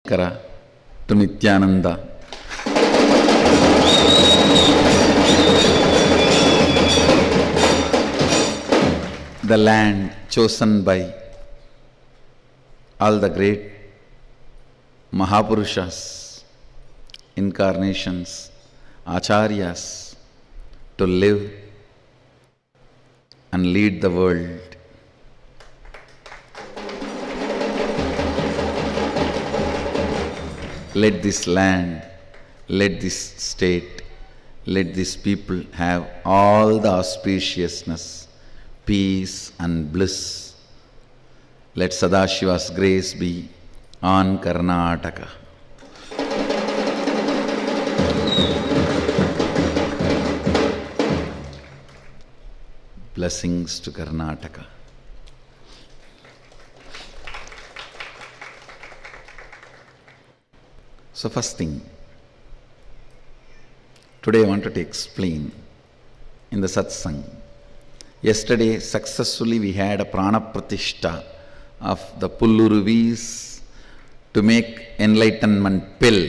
to Nithyananda. The land chosen by all the great Mahapurushas, incarnations, Acharyas, to live and lead the world. Let this land, let this state, let these people have all the auspiciousness, peace and bliss. Let Sadashiva's grace be on Karnataka. Blessings to Karnataka. So first thing, today I wanted to explain in the Satsang. Yesterday successfully we had a Prana Pratishta of the Pulluruvis to make Enlightenment pill.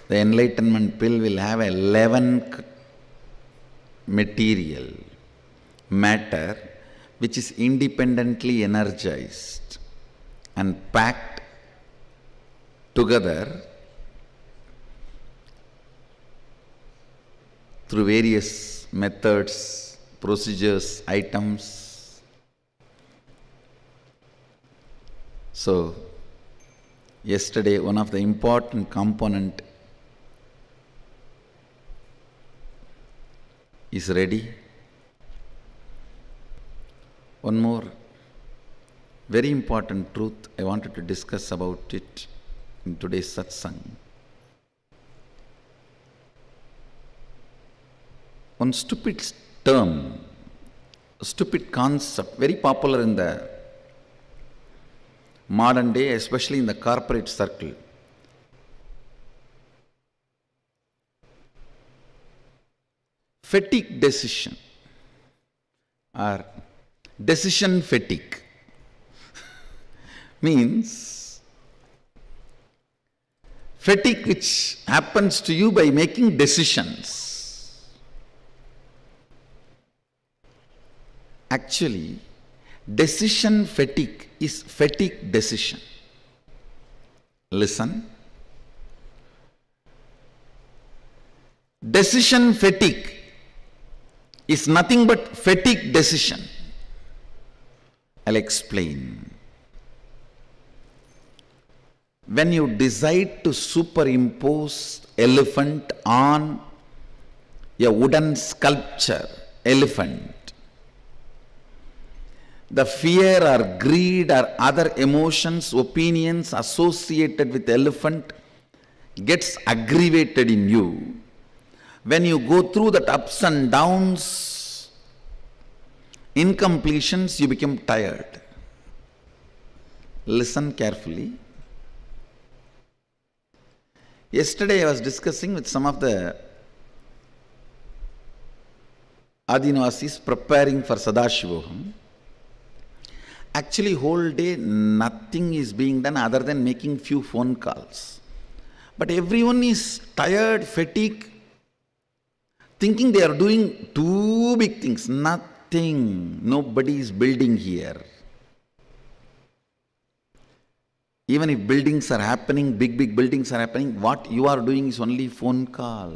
The Enlightenment pill will have 11 matter which is independently energized and packed together through various methods, procedures, items. So, yesterday one of the important component is ready. One more very important truth I wanted to discuss about it in today's satsang. One stupid term, a stupid concept, very popular in the modern day, especially in the corporate circle. Fatigue decision or decision fatigue means fatigue which happens to you by making decisions. Actually, decision fatigue is fatigue decision. Listen. Decision fatigue is nothing but fatigue decision. I'll explain. When you decide to superimpose elephant on a wooden sculpture, elephant, the fear or greed or other emotions, opinions associated with elephant gets aggravated in you. When you go through that ups and downs, incompletions, you become tired. Listen carefully. Yesterday I was discussing with some of the Adinavasis preparing for Sadashivoham. Actually, whole day nothing is being done other than making few phone calls. But everyone is tired, fatigued, thinking they are doing two big things. Nothing. Nobody is building here. Even if buildings are happening, big buildings are happening, what you are doing is only phone call.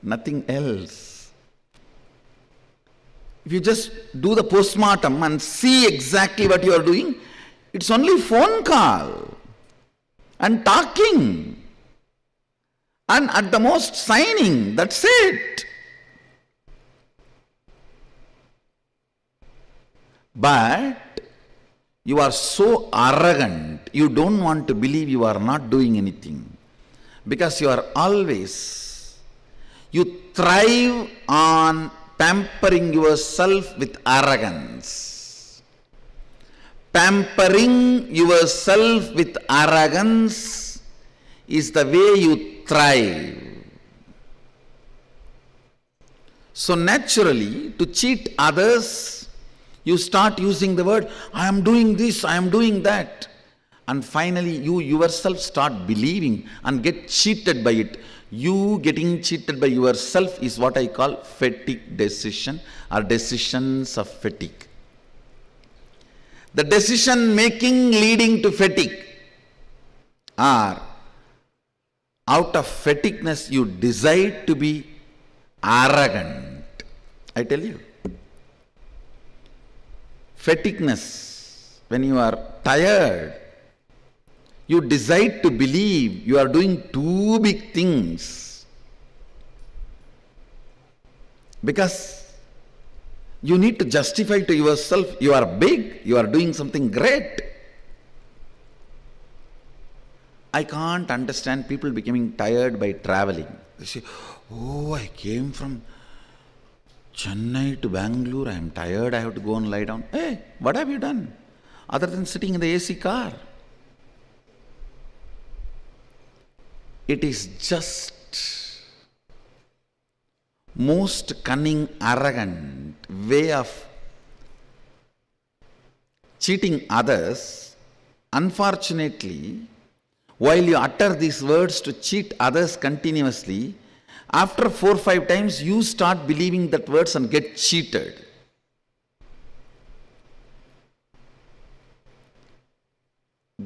Nothing else. If you just do the postmortem and see exactly what you are doing, it's only phone call and talking. And at the most signing, that's it. But you are so arrogant, you don't want to believe you are not doing anything. Because you are always, you thrive on pampering yourself with arrogance. Pampering yourself with arrogance is the way you thrive. So naturally, to cheat others, you start using the word, I am doing this, I am doing that. And finally, you yourself start believing and get cheated by it. You getting cheated by yourself is what I call fatigue decision or decisions of fatigue. The decision making leading to fatigue, or out of fatigueness you decide to be arrogant. I tell you, fatigueness, when you are tired, you decide to believe you are doing too big things. Because you need to justify to yourself, you are big, you are doing something great. I can't understand people becoming tired by traveling. They say, oh, I came from Chennai to Bangalore, I am tired, I have to go and lie down. Hey, what have you done? Other than sitting in the AC car. It is just most cunning, arrogant way of cheating others. Unfortunately, while you utter these words to cheat others continuously, after 4 or 5 times you start believing that words and get cheated.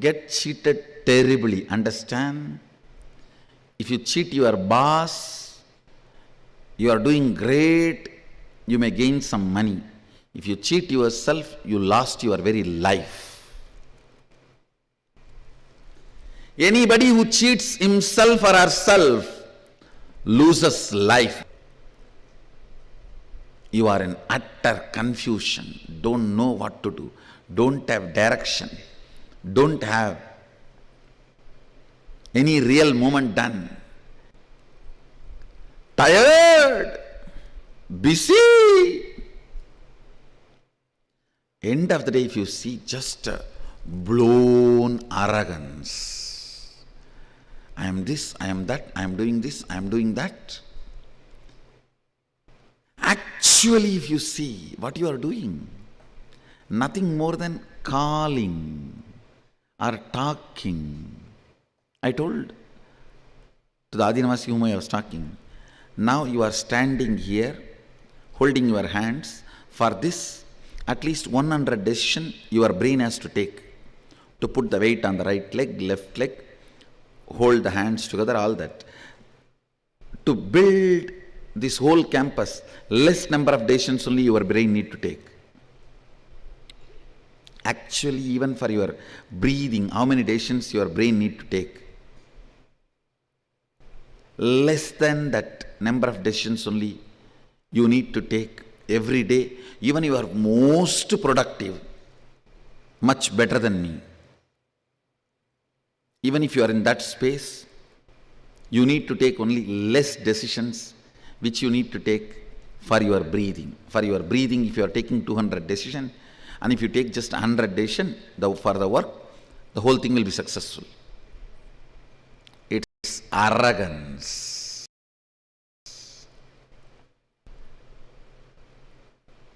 Get cheated terribly, understand? If you cheat your boss, you are doing great, you may gain some money. If you cheat yourself, you lost your very life. Anybody who cheats himself or herself loses life. You are in utter confusion, don't know what to do, don't have direction, don't have any real movement done. Tired, busy. End of the day, if you see just blown arrogance. I am this, I am that, I am doing this, I am doing that. Actually, if you see what you are doing, nothing more than calling or talking. I told to the Adinavasi whom I was talking, now you are standing here, holding your hands. For this, at least 100 decisions your brain has to take. To put the weight on the right leg, left leg, hold the hands together, all that. To build this whole campus, less number of decisions only your brain need to take. Actually, even for your breathing, how many decisions your brain need to take? Less than that number of decisions only you need to take every day. Even you are most productive, much better than me. Even if you are in that space, you need to take only less decisions which you need to take for your breathing. For your breathing, if you are taking 200 decisions, and if you take just 100 decisions for the work, the whole thing will be successful. It's arrogance.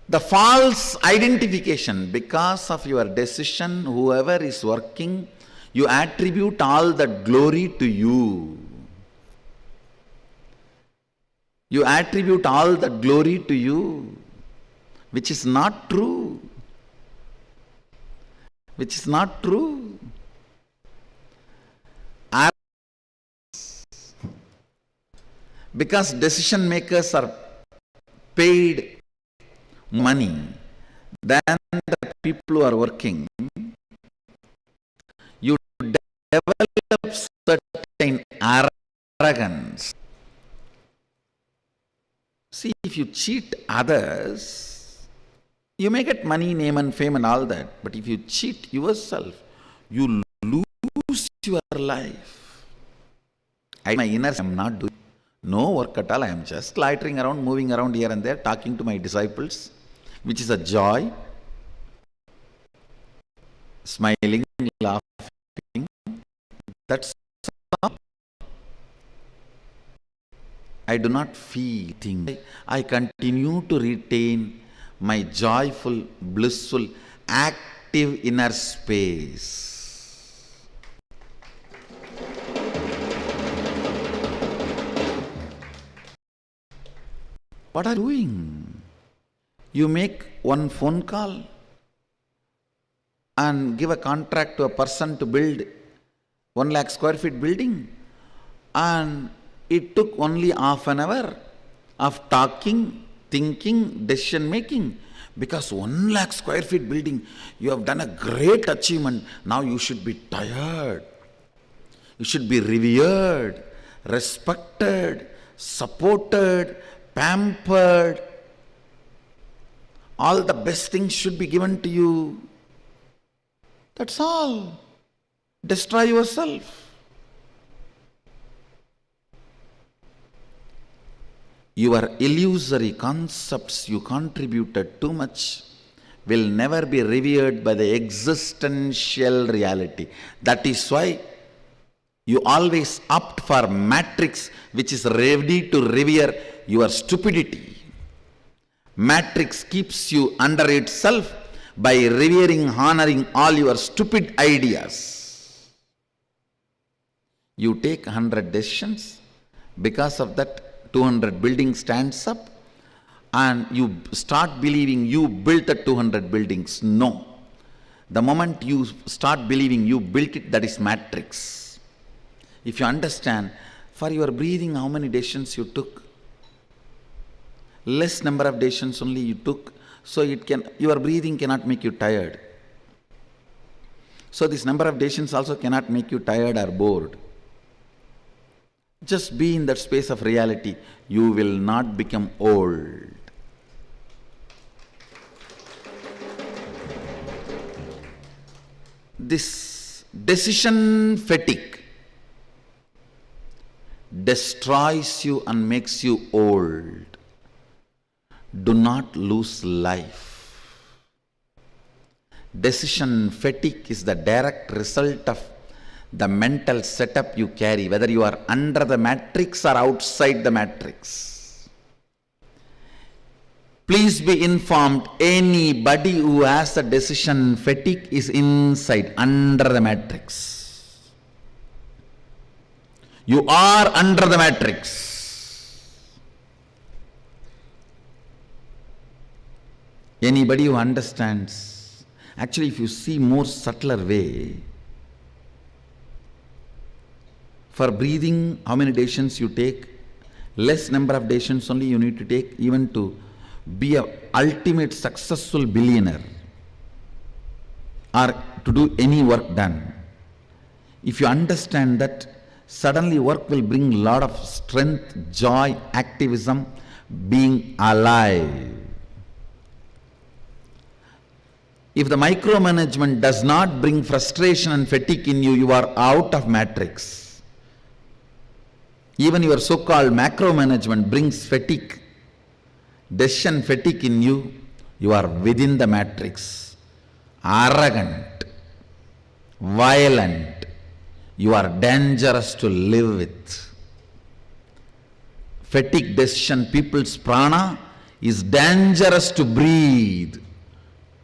The false identification, because of your decision, whoever is working, you attribute all that glory to you. You attribute all that glory to you, which is not true. Which is not true. Because decision makers are paid money than the people who are working, you develop certain arrogance. See, if you cheat others, you may get money, name and fame and all that. But if you cheat yourself, you lose your life. My inner I am not doing no work at all. I am just loitering around, moving around here and there, talking to my disciples, which is a joy. Smiling, laughing. That's all. I do not feel things. I continue to retain my joyful, blissful, active inner space. What are you doing? You make one phone call and give a contract to a person to build 1 lakh square feet building, and it took only half an hour of talking, thinking, decision making. Because 1 lakh square feet building, you have done a great achievement. Now you should be tired. You should be revered, respected, supported, pampered. All the best things should be given to you. That's all. Destroy yourself. Your illusory concepts you contributed too much will never be revered by the existential reality. That is why you always opt for matrix which is ready to revere your stupidity. Matrix keeps you under itself by revering, honoring all your stupid ideas. You take 100 decisions, because of that 200 buildings stands up, and you start believing you built the 200 buildings. No. The moment you start believing you built it, that is matrix. If you understand, for your breathing, how many decisions you took? Less number of decisions only you took, so your breathing cannot make you tired. So this number of decisions also cannot make you tired or bored. Just be in that space of reality. You will not become old. This decision fatigue destroys you and makes you old. Do not lose life. Decision fatigue is the direct result of the mental setup you carry, whether you are under the matrix or outside the matrix. Please be informed, anybody who has a decision fatigue is inside, under the matrix. You are under the matrix. Anybody who understands, actually if you see more subtler way, for breathing, how many decisions you take? Less number of decisions only you need to take, even to be an ultimate successful billionaire or to do any work done. If you understand that, suddenly work will bring a lot of strength, joy, activism, being alive. If the micromanagement does not bring frustration and fatigue in you, you are out of matrix. Even your so-called macro management brings fatigue, decision fatigue in you, you are within the matrix. Arrogant, violent, you are dangerous to live with. Fatigue decision, people's prana is dangerous to breathe.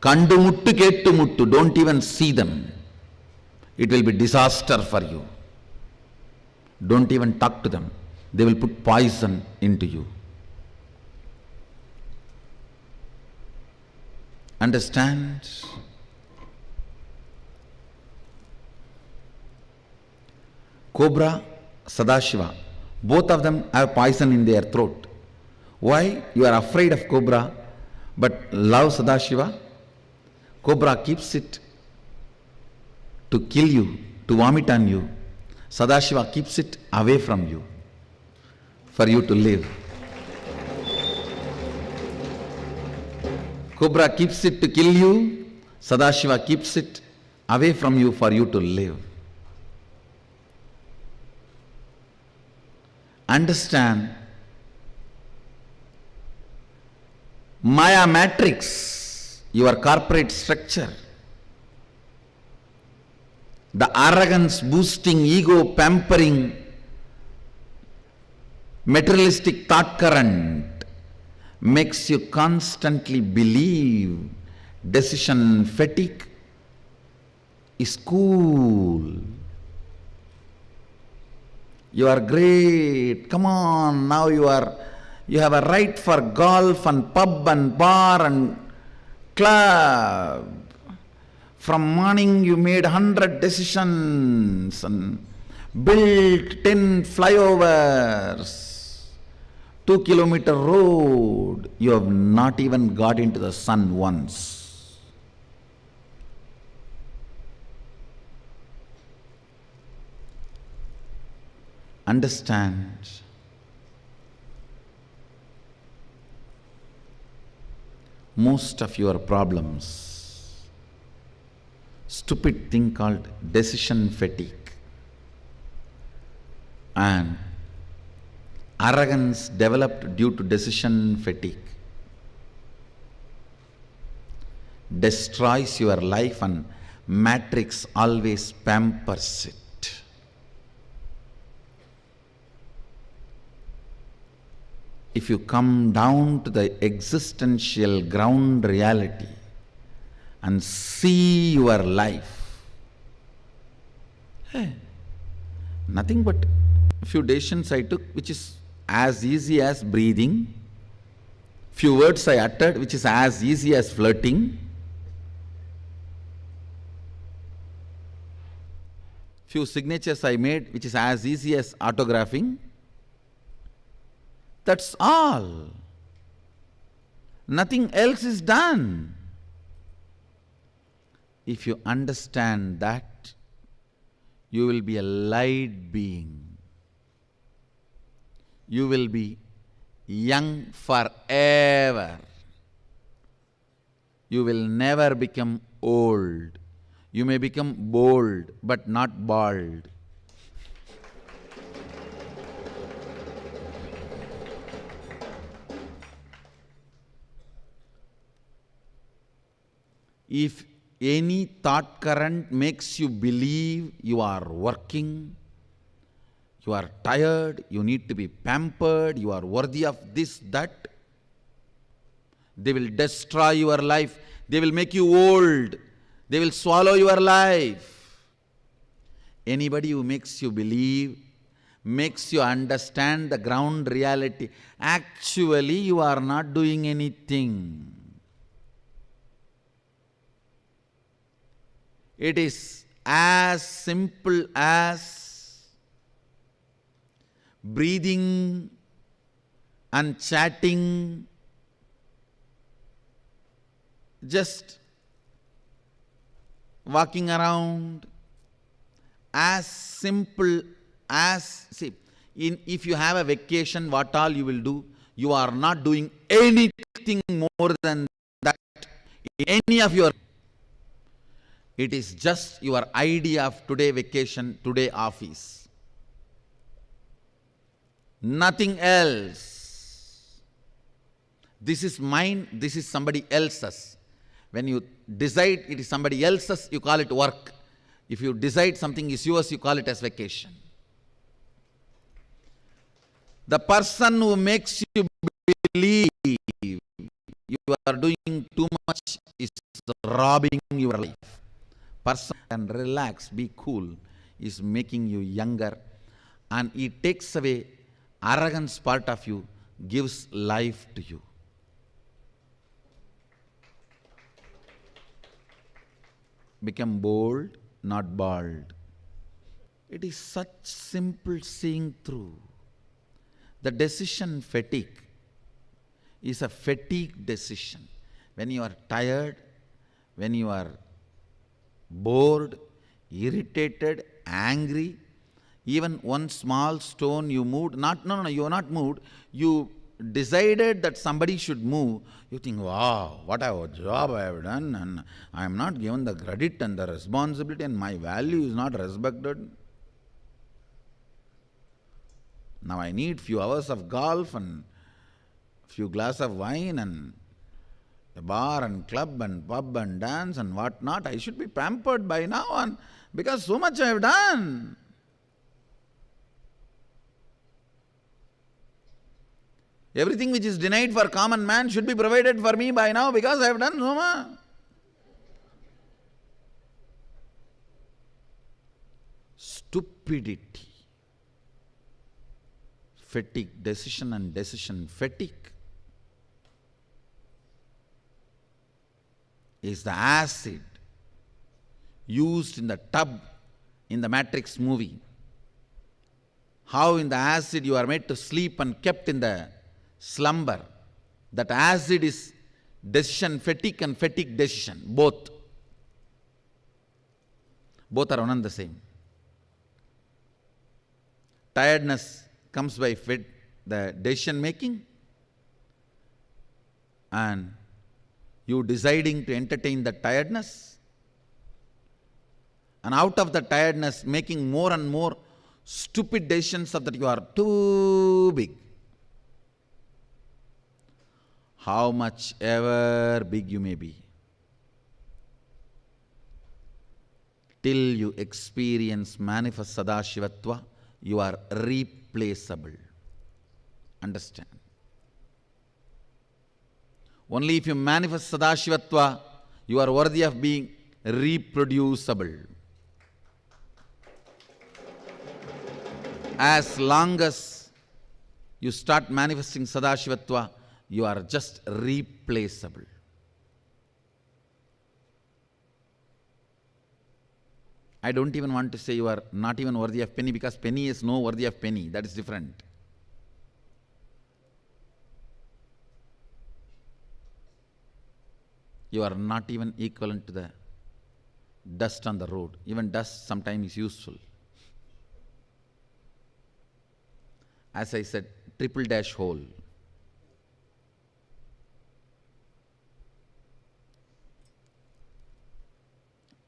Kandu muttu kettu muttu, don't even see them. It will be disaster for you. Don't even talk to them. They will put poison into you. Understand? Cobra, Sadashiva, both of them have poison in their throat. Why? You are afraid of cobra, but love Sadashiva. Cobra keeps it to kill you, to vomit on you. Sadashiva keeps it away from you, for you to live. Cobra keeps it to kill you, Sadashiva keeps it away from you for you to live. Understand, Maya matrix, your corporate structure, the arrogance boosting, ego pampering, Materialistic thought current makes you constantly believe. Decision fatigue is cool. You are great. Come on, now you have a right for golf and pub and bar and club. From morning you made 100 decisions and built 10 flyovers, 2-kilometer road. You have not even got into the sun once. Understand. Most of your problems, stupid thing called decision fatigue and arrogance developed due to decision fatigue, destroys your life, and matrix always pampers it. If you come down to the existential ground reality and see your life, nothing but a few decisions I took which is as easy as breathing, few words I uttered which is as easy as flirting, few signatures I made which is as easy as autographing. That's all. Nothing else is done. If you understand that, you will be a light being. You will be young forever. You will never become old. You may become bold, but not bald. If any thought current makes you believe you are working, you are tired, you need to be pampered, you are worthy of this, that, they will destroy your life. They will make you old. They will swallow your life. Anybody who makes you believe, makes you understand the ground reality, actually you are not doing anything. It is as simple as breathing and chatting, just walking around, as simple as, see, if you have a vacation, what all you will do, you are not doing anything more than that in any of your. It is just your idea of today vacation, today office. Nothing else. This is mine, this is somebody else's. When you decide it is somebody else's, you call it work. If you decide something is yours, you call it as vacation. The person who makes you believe you are doing too much is robbing your life. Person can relax, be cool, is making you younger, and it takes away arrogance part of you, gives life to you. Become bold, not bald. It is such simple seeing through. The decision fatigue is a fatigue decision. When you are tired, when you are bored, irritated, angry, even one small stone you moved, you are not moved, you decided that somebody should move, you think, wow, what a job I have done, and I am not given the credit and the responsibility, and my value is not respected. Now I need few hours of golf and few glass of wine and a bar and club and pub and dance and what not. I should be pampered by now on because so much I have done. Everything which is denied for common man should be provided for me by now because I have done so much. Stupidity, fatigue, decision and decision fatigue is the acid used in the tub in the Matrix movie. How in the acid you are made to sleep and kept in the slumber. That acid is decision fatigue and fatigue decision, both. Both are one and the same. Tiredness comes by the decision making and you deciding to entertain the tiredness, and out of the tiredness making more and more stupid decisions of that you are too big. How much ever big you may be, till you experience manifest Sadashivatva, you are replaceable. Understand? Only if you manifest Sadashivatva, you are worthy of being reproducible. As long as you start manifesting Sadashivatva, you are just replaceable. I don't even want to say you are not even worthy of penny, because penny is no worthy of penny. That is different. You are not even equivalent to the dust on the road. Even dust sometimes is useful. As I said, triple dash hole.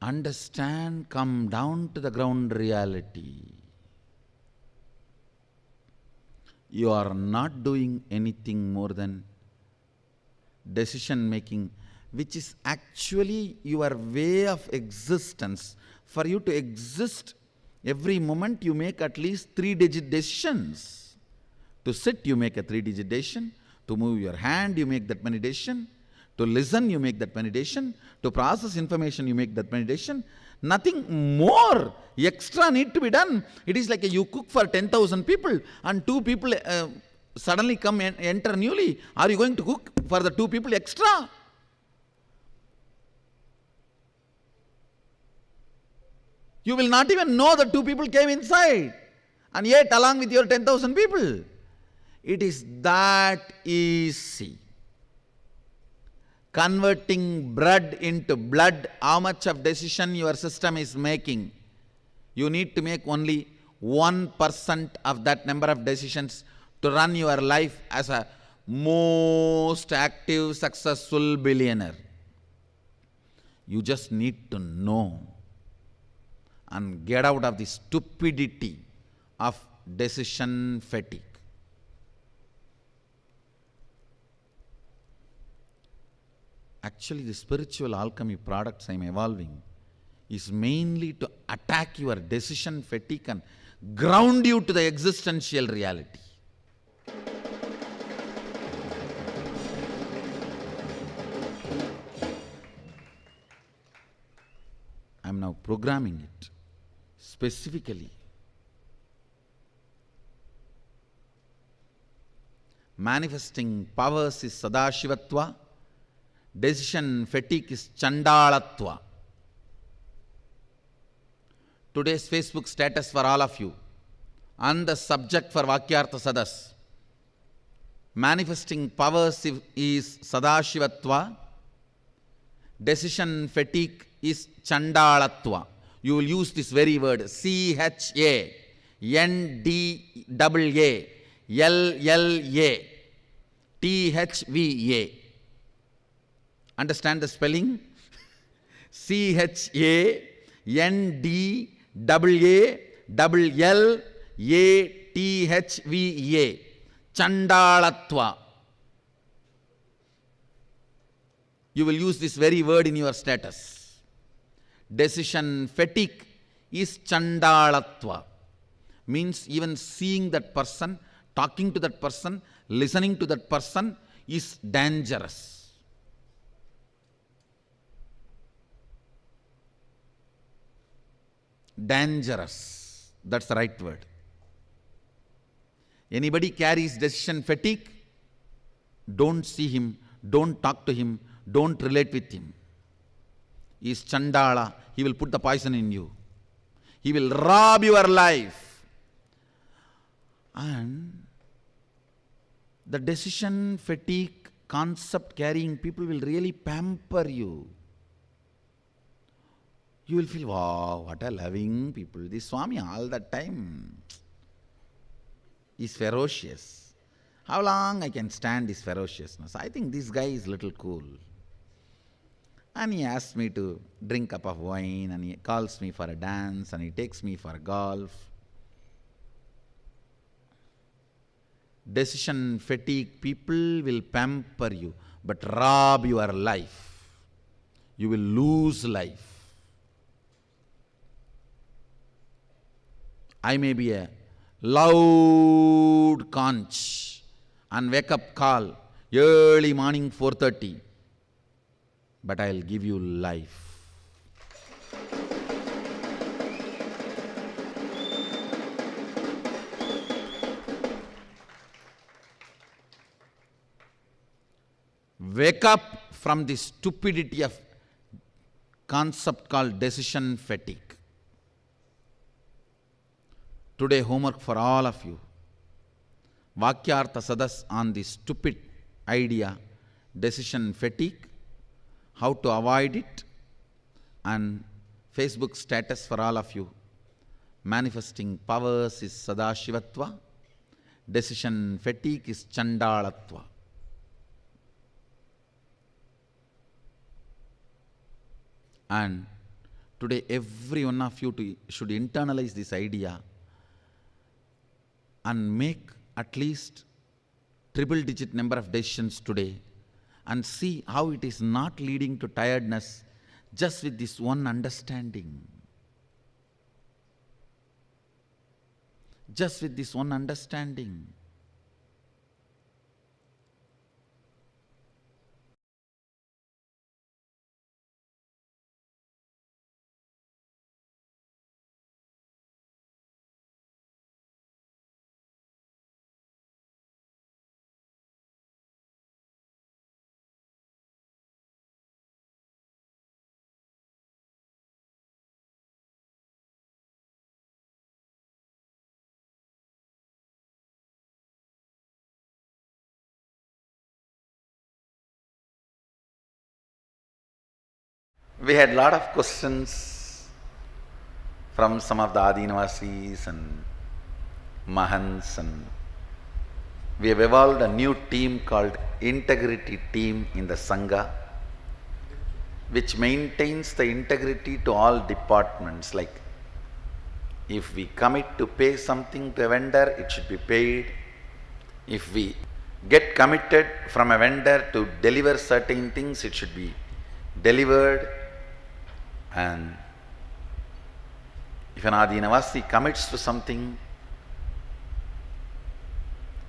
Understand, come down to the ground reality. You are not doing anything more than decision making, which is actually your way of existence. For you to exist, every moment you make at least 3-digit decisions. To sit, you make a 3-digit decision. To move your hand, you make that many decisions. To listen, you make that many decisions. To process information, you make that many decisions. Nothing more extra need to be done. It is like you cook for 10,000 people and 2 people suddenly come and enter newly. Are you going to cook for the 2 people extra? You will not even know that 2 people came inside, and yet along with your 10,000 people. It is that easy. Converting bread into blood, how much of decision your system is making? You need to make only 1% of that number of decisions to run your life as a most active, successful billionaire. You just need to know and get out of the stupidity of decision fatigue. Actually, the spiritual alchemy products I am evolving is mainly to attack your decision fatigue and ground you to the existential reality. I am now programming it specifically. Manifesting powers is Sadashivatva. Decision fatigue is Chandalatva. Today's Facebook status for all of you, on the subject for Vakyartha Sadas. Manifesting powers is Sadashivatva. Decision fatigue is Chandalatva. You will use this very word, CHANDALLA, Understand the spelling? CHANDALLATHVA. Chandalatva. You will use this very word in your status. Decision fatigue is Chandalatva. Means even seeing that person, talking to that person, listening to that person is dangerous. Dangerous. That's the right word. Anybody carries decision fatigue, don't see him, don't talk to him, don't relate with him. He is Chandala. He will put the poison in you. He will rob your life. And the decision fatigue concept carrying people will really pamper you. You will feel, wow, what a loving people. This Swami all the time is ferocious. How long I can stand this ferociousness? I think this guy is little cool. And he asks me to drink a cup of wine, and he calls me for a dance, and he takes me for golf. Decision fatigue people will pamper you, but rob your life. You will lose life. I may be a loud conch and wake up call early morning 4:30, but I'll give you life. Wake up from the stupidity of concept called decision fatigue. Today homework for all of you. Vakyartha Sadas on the stupid idea, decision fatigue, how to avoid it, and Facebook status for all of you. Manifesting powers is Sadashivatva, decision fatigue is Chandalatva. And today every one of you should internalize this idea and make at least triple-digit number of decisions today and see how it is not leading to tiredness just with this one understanding. Just with this one understanding. We had a lot of questions from some of the Adinavasis and Mahants, and we have evolved a new team called Integrity Team in the Sangha, which maintains the integrity to all departments. Like, if we commit to pay something to a vendor, it should be paid. If we get committed from a vendor to deliver certain things, it should be delivered. And if an Adinavasi commits to something,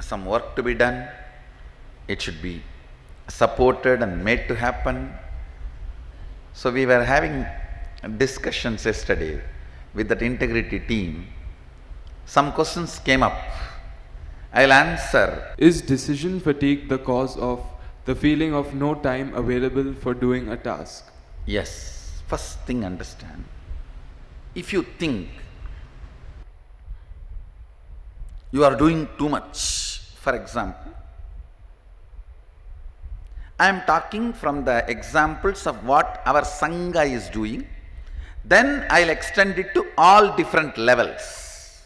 some work to be done, it should be supported and made to happen. So we were having discussions yesterday with that integrity team. Some questions came up. I'll answer. Is decision fatigue the cause of the feeling of no time available for doing a task? Yes. First thing, understand. If you think you are doing too much, for example, I am talking from the examples of what our Sangha is doing, then I'll extend it to all different levels.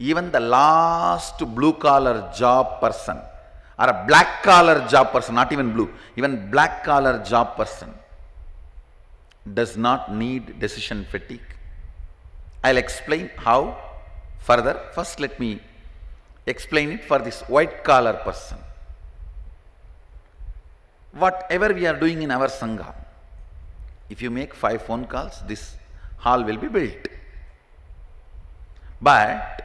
Even the last blue collar job person, or a black collar job person, not even blue, even black collar job person does not need decision fatigue. I'll explain how further. First let me explain it for this white collar person. Whatever we are doing in our Sangha, if you make 5 phone calls, this hall will be built. But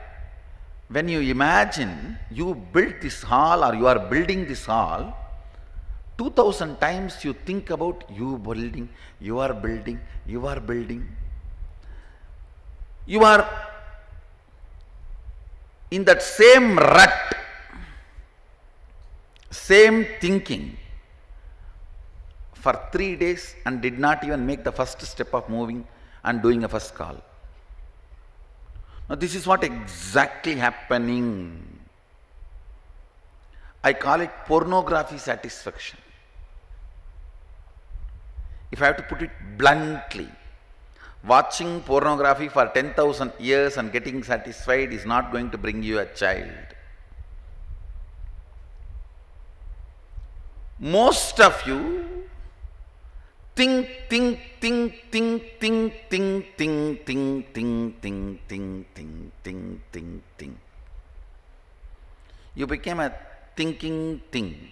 When you imagine you built this hall or you are building this hall, 2000 times you think about you building, you are building, you are building. You are in that same rut, same thinking for 3 days and did not even make the first step of moving and doing a first call. Now this is what exactly happening. I call it pornography satisfaction. If I have to put it bluntly, watching pornography for 10,000 years and getting satisfied is not going to bring you a child. Most of you think. You became a thinking thing.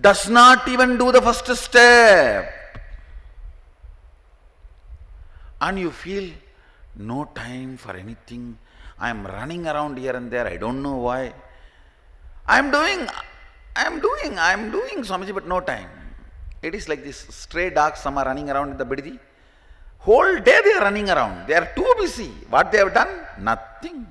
Does not even do the first step. And you feel no time for anything. I am running around here and there. I don't know why. I am doing, Swamiji, but no time. It is like this stray dogs, some are running around in the bididi. Whole day they are running around. They are too busy. What they have done? Nothing.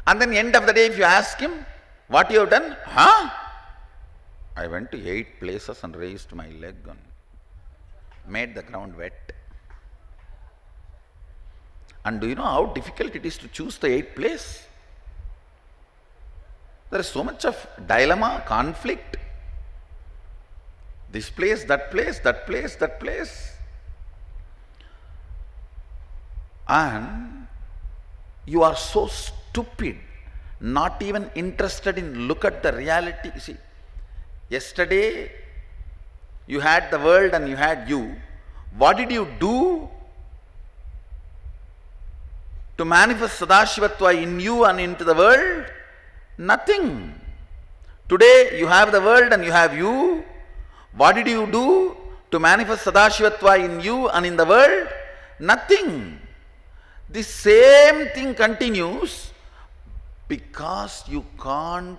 And then end of the day, if you ask him, what you have done? I went to 8 places and raised my leg and made the ground wet. And do you know how difficult it is to choose the 8th place? There is so much of dilemma, conflict. This place, that place, that place, that place. And you are so stupid, not even interested in look at the reality. You see, yesterday you had the world and you had you. What did you do to manifest Sadashivatva in you and into the world? Nothing. Today you have the world and you have you. What did you do to manifest Sadashivatva in you and in the world? Nothing. The same thing continues because you can't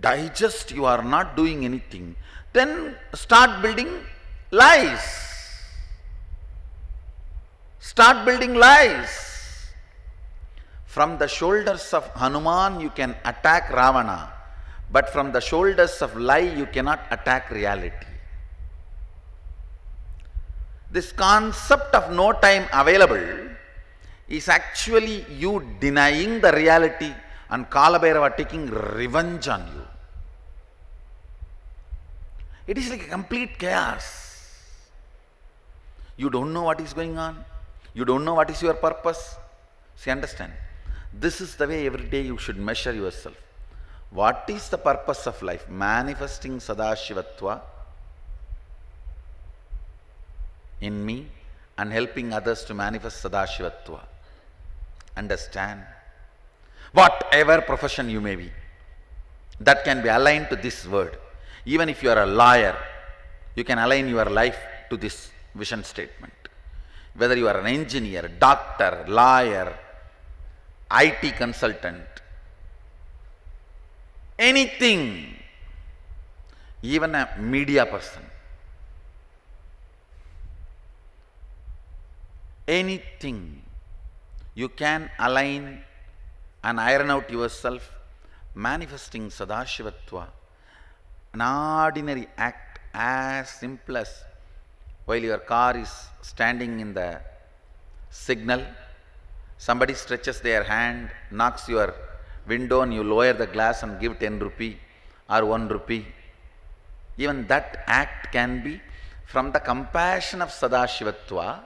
digest, you are not doing anything. Then start building lies. Start building lies. From the shoulders of Hanuman you can attack Ravana, but from the shoulders of lie you cannot attack reality. This concept of no time available is actually you denying the reality and Kalabhairava taking revenge on you. It is like a complete chaos. You don't know what is going on. You don't know what is your purpose. See, understand. This is the way every day you should measure yourself. What is the purpose of life? Manifesting Sadashivatva in me and helping others to manifest Sadashivatva. Understand? Whatever profession you may be, that can be aligned to this word. Even if you are a lawyer, you can align your life to this vision statement. Whether you are an engineer, doctor, lawyer, IT consultant, anything, even a media person, anything, you can align and iron out yourself, manifesting Sadashivatva. An ordinary act as simple as while your car is standing in the signal, somebody stretches their hand, knocks your window and you lower the glass and give 10 rupee or 1 rupee. Even that act can be from the compassion of Sadashivatva.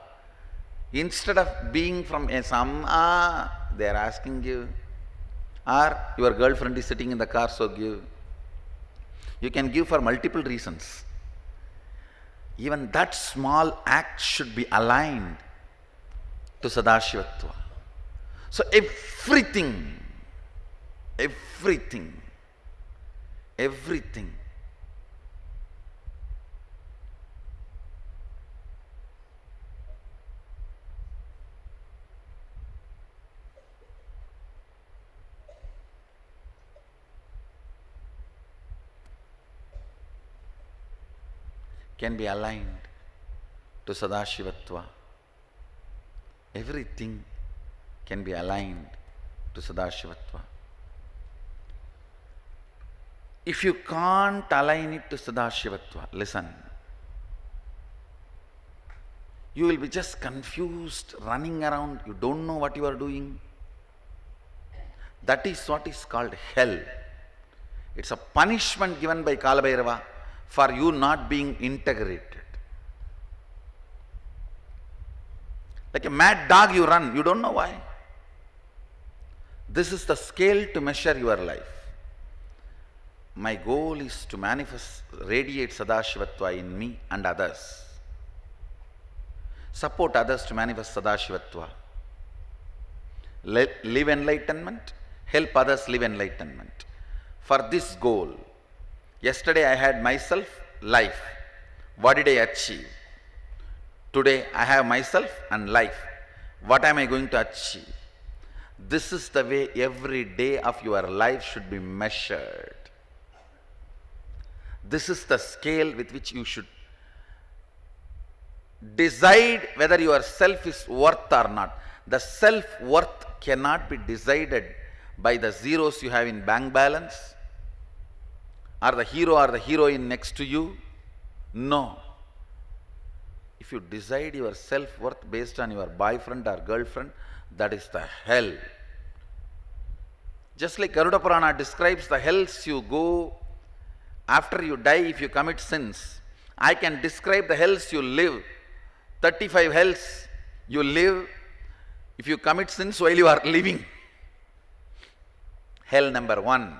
Instead of being from a they are asking you, or your girlfriend is sitting in the car, so give. You can give for multiple reasons. Even that small act should be aligned to Sadashivatva. So everything can be aligned to Sadashivatva. Everything can be aligned to Sadashivatva. If you can't align it to Sadashivatva, listen, you will be just confused, running around, you don't know what you are doing. That is what is called hell. It's a punishment given by Kalabhairava for you not being integrated. Like a mad dog you run, you don't know why. This is the scale to measure your life. My goal is to manifest, radiate Sadashivatva in me and others. Support others to manifest Sadashivatva. Live enlightenment, help others live enlightenment. For this goal, yesterday I had myself, life. What did I achieve? Today I have myself and life. What am I going to achieve? This is the way every day of your life should be measured. This is the scale with which you should decide whether your self is worth or not. The self-worth cannot be decided by the zeros you have in bank balance, or the hero or the heroine next to you. No. If you decide your self-worth based on your boyfriend or girlfriend, that is the hell. Just like Garuda Purana describes the hells you go after you die if you commit sins, I can describe the hells you live. 35 hells you live if you commit sins while you are living. Hell number 1,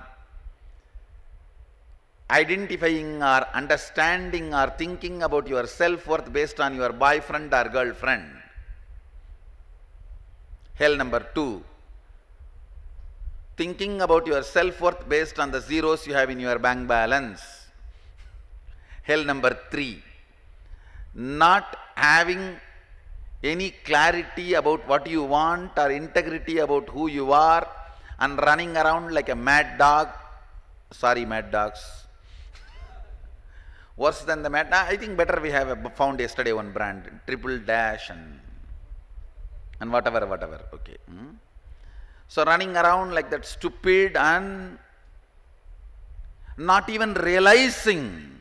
identifying or understanding or thinking about your self-worth based on your boyfriend or girlfriend. Hell number 2, thinking about your self-worth based on the zeros you have in your bank balance. Hell number 3, not having any clarity about what you want or integrity about who you are and running around like a mad dog. Sorry, mad dogs. Worse than the mad, I think better we have found yesterday one brand, triple dash and whatever, okay. So running around like that stupid and not even realizing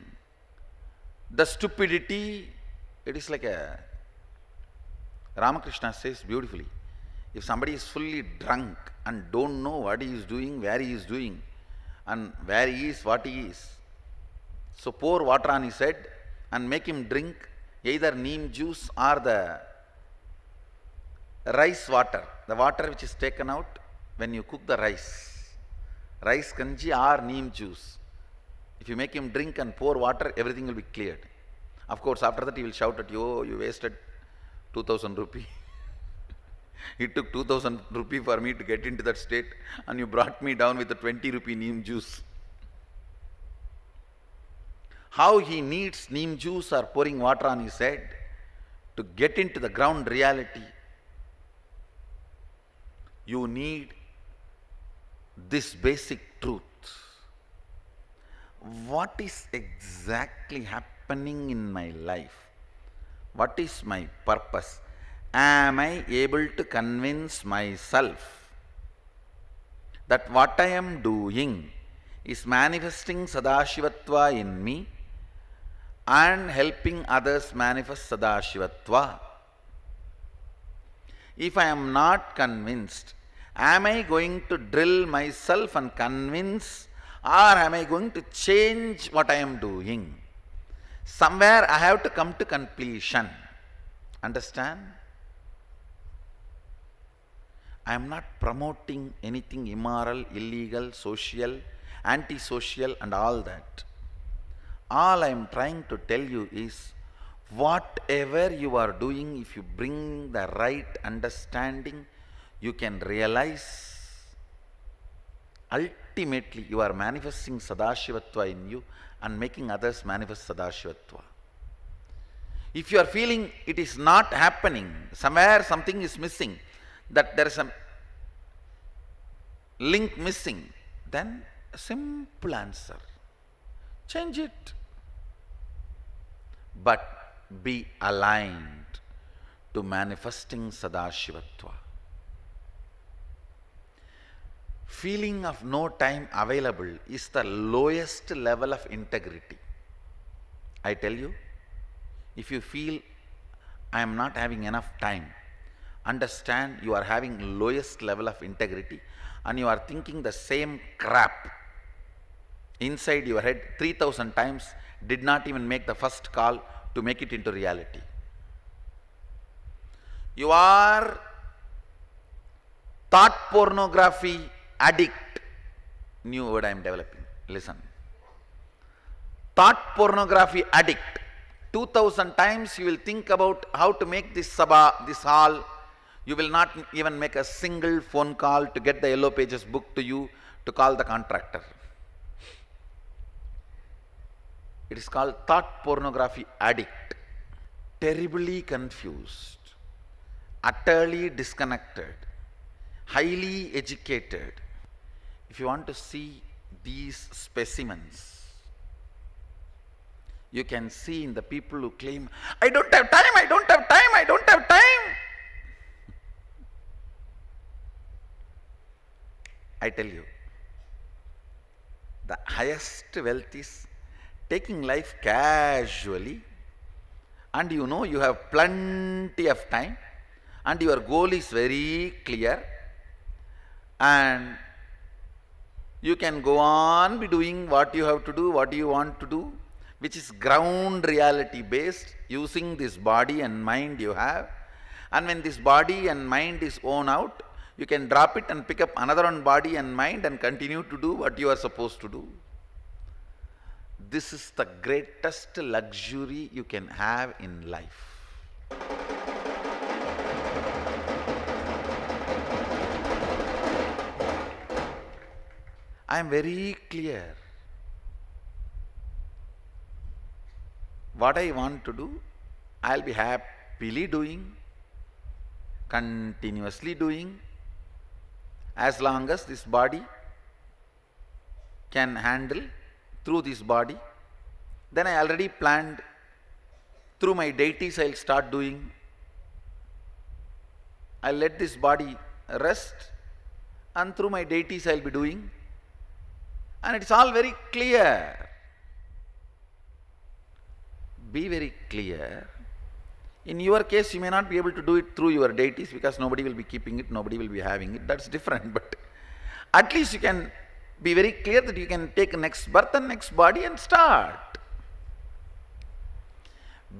the stupidity. It is like a, Ramakrishna says beautifully, if somebody is fully drunk and don't know what he is doing, where he is doing, and where he is, what he is, so pour water on his head and make him drink either neem juice or the rice water, the water which is taken out when you cook the rice kanji or neem juice. If you make him drink and pour water, everything will be cleared. Of course, after that he will shout at you, oh, you wasted 2000 rupee. It took 2000 rupee for me to get into that state and you brought me down with a 20 rupee neem juice. How he needs neem juice or pouring water on his head to get into the ground reality. You need this basic truth. What is exactly happening in my life? What is my purpose? Am I able to convince myself that what I am doing is manifesting Sadashivatva in me and helping others manifest Sadashivatva? If I am not convinced, am I going to drill myself and convince, or am I going to change what I am doing? Somewhere I have to come to completion. Understand? I am not promoting anything immoral, illegal, social, anti-social and all that. All I am trying to tell you is, whatever you are doing, if you bring the right understanding, you can realize ultimately you are manifesting Sadashivatva in you and making others manifest Sadashivatva. If you are feeling it is not happening, somewhere something is missing, that there is a link missing, then a simple answer, change it. but be aligned to manifesting Sadashivatva. Feeling of no time available is the lowest level of integrity. I tell you, if you feel I am not having enough time, understand you are having lowest level of integrity and you are thinking the same crap inside your head 3000 times, did not even make the first call to make it into reality. You are thought pornography addict. New word I am developing. Listen. Thought pornography addict. 2000 times you will think about how to make this sabha, this hall. You will not even make a single phone call to get the yellow pages book to you to call the contractor. It is called thought pornography addict. Terribly confused, utterly disconnected, highly educated. If you want to see these specimens, you can see in the people who claim, I don't have time, I don't have time, I don't have time. I tell you, the highest wealth is taking life casually, and you know you have plenty of time and your goal is very clear, and you can go on be doing what you have to do, what you want to do, which is ground reality based, using this body and mind you have. And when this body and mind is worn out, you can drop it and pick up another one body and mind and continue to do what you are supposed to do. This is the greatest luxury you can have in life. I am very clear. What I want to do, I will be happily doing, continuously doing, as long as this body can handle through this body. Then I already planned, through my deities I will start doing. I will let this body rest, and through my deities I will be doing. And it's all very clear. Be very clear. In your case, you may not be able to do it through your deities because nobody will be keeping it, nobody will be having it. That's different. But at least you can be very clear that you can take next birth and next body and start.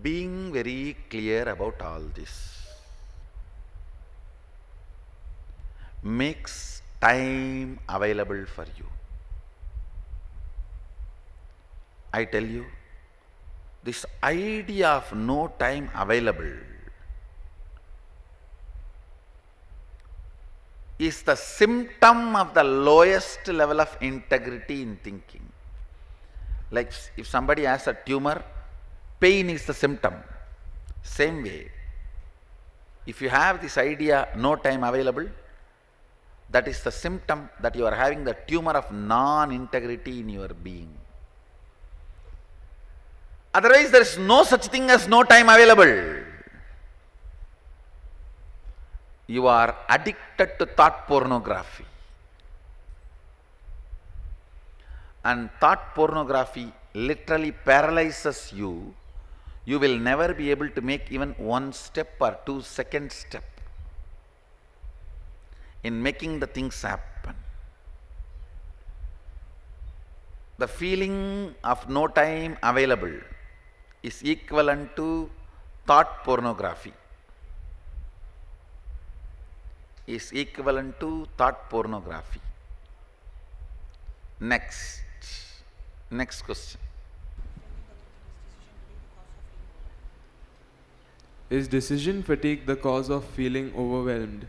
Being very clear about all this makes time available for you. I tell you, this idea of no time available is the symptom of the lowest level of integrity in thinking. Like if somebody has a tumor, pain is the symptom. Same way, if you have this idea, no time available, that is the symptom that you are having the tumor of non-integrity in your being. Otherwise, there is no such thing as no time available. You are addicted to thought pornography. And thought pornography literally paralyzes you. You will never be able to make even one step or 2 second step in making the things happen. The feeling of no time available is equivalent to thought pornography. Is equivalent to thought pornography. Next question. Is decision fatigue the cause of feeling overwhelmed?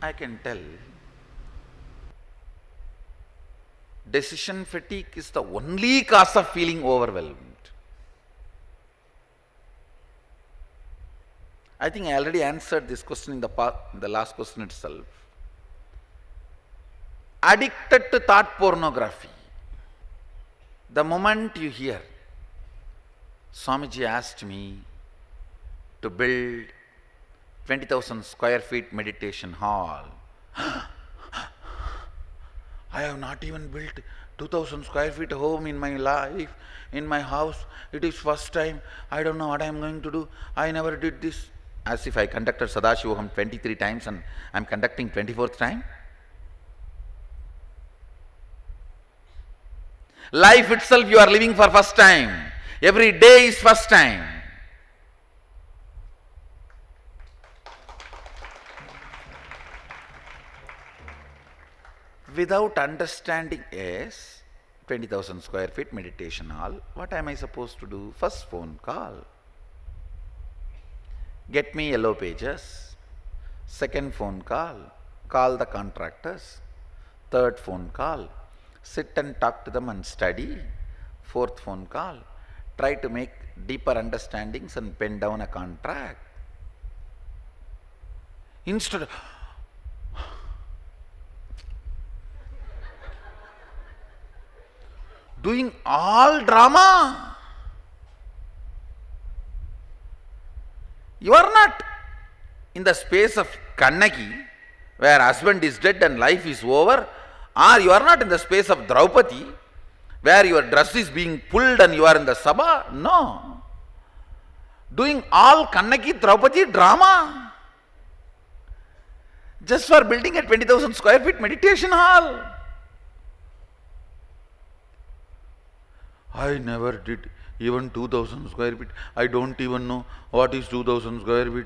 I can tell. Decision fatigue is the only cause of feeling overwhelmed. I think I already answered this question in the last question itself. Addicted to thought pornography. The moment you hear, Swamiji asked me to build 20,000 square feet meditation hall. I have not even built 2,000 square feet home in my life, in my house. It is first time. I don't know what I am going to do. I never did this. As if I conducted Sadashivoham 23 times and I am conducting 24th time. Life itself you are living for first time. Every day is first time. Without understanding, yes, 20,000 square feet meditation hall, what am I supposed to do? First phone call. Get me yellow pages. Second phone call the contractors. Third phone call, sit and talk to them and study. Fourth phone call, try to make deeper understandings and pen down a contract. Instead of doing all drama, you are not in the space of Kannaki, where husband is dead and life is over, or you are not in the space of Draupadi, where your dress is being pulled and you are in the Sabha. No. Doing all Kannaki Draupadi drama just for building a 20,000 square feet meditation hall. I never did even 2,000 square feet. I don't even know what is 2,000 square feet.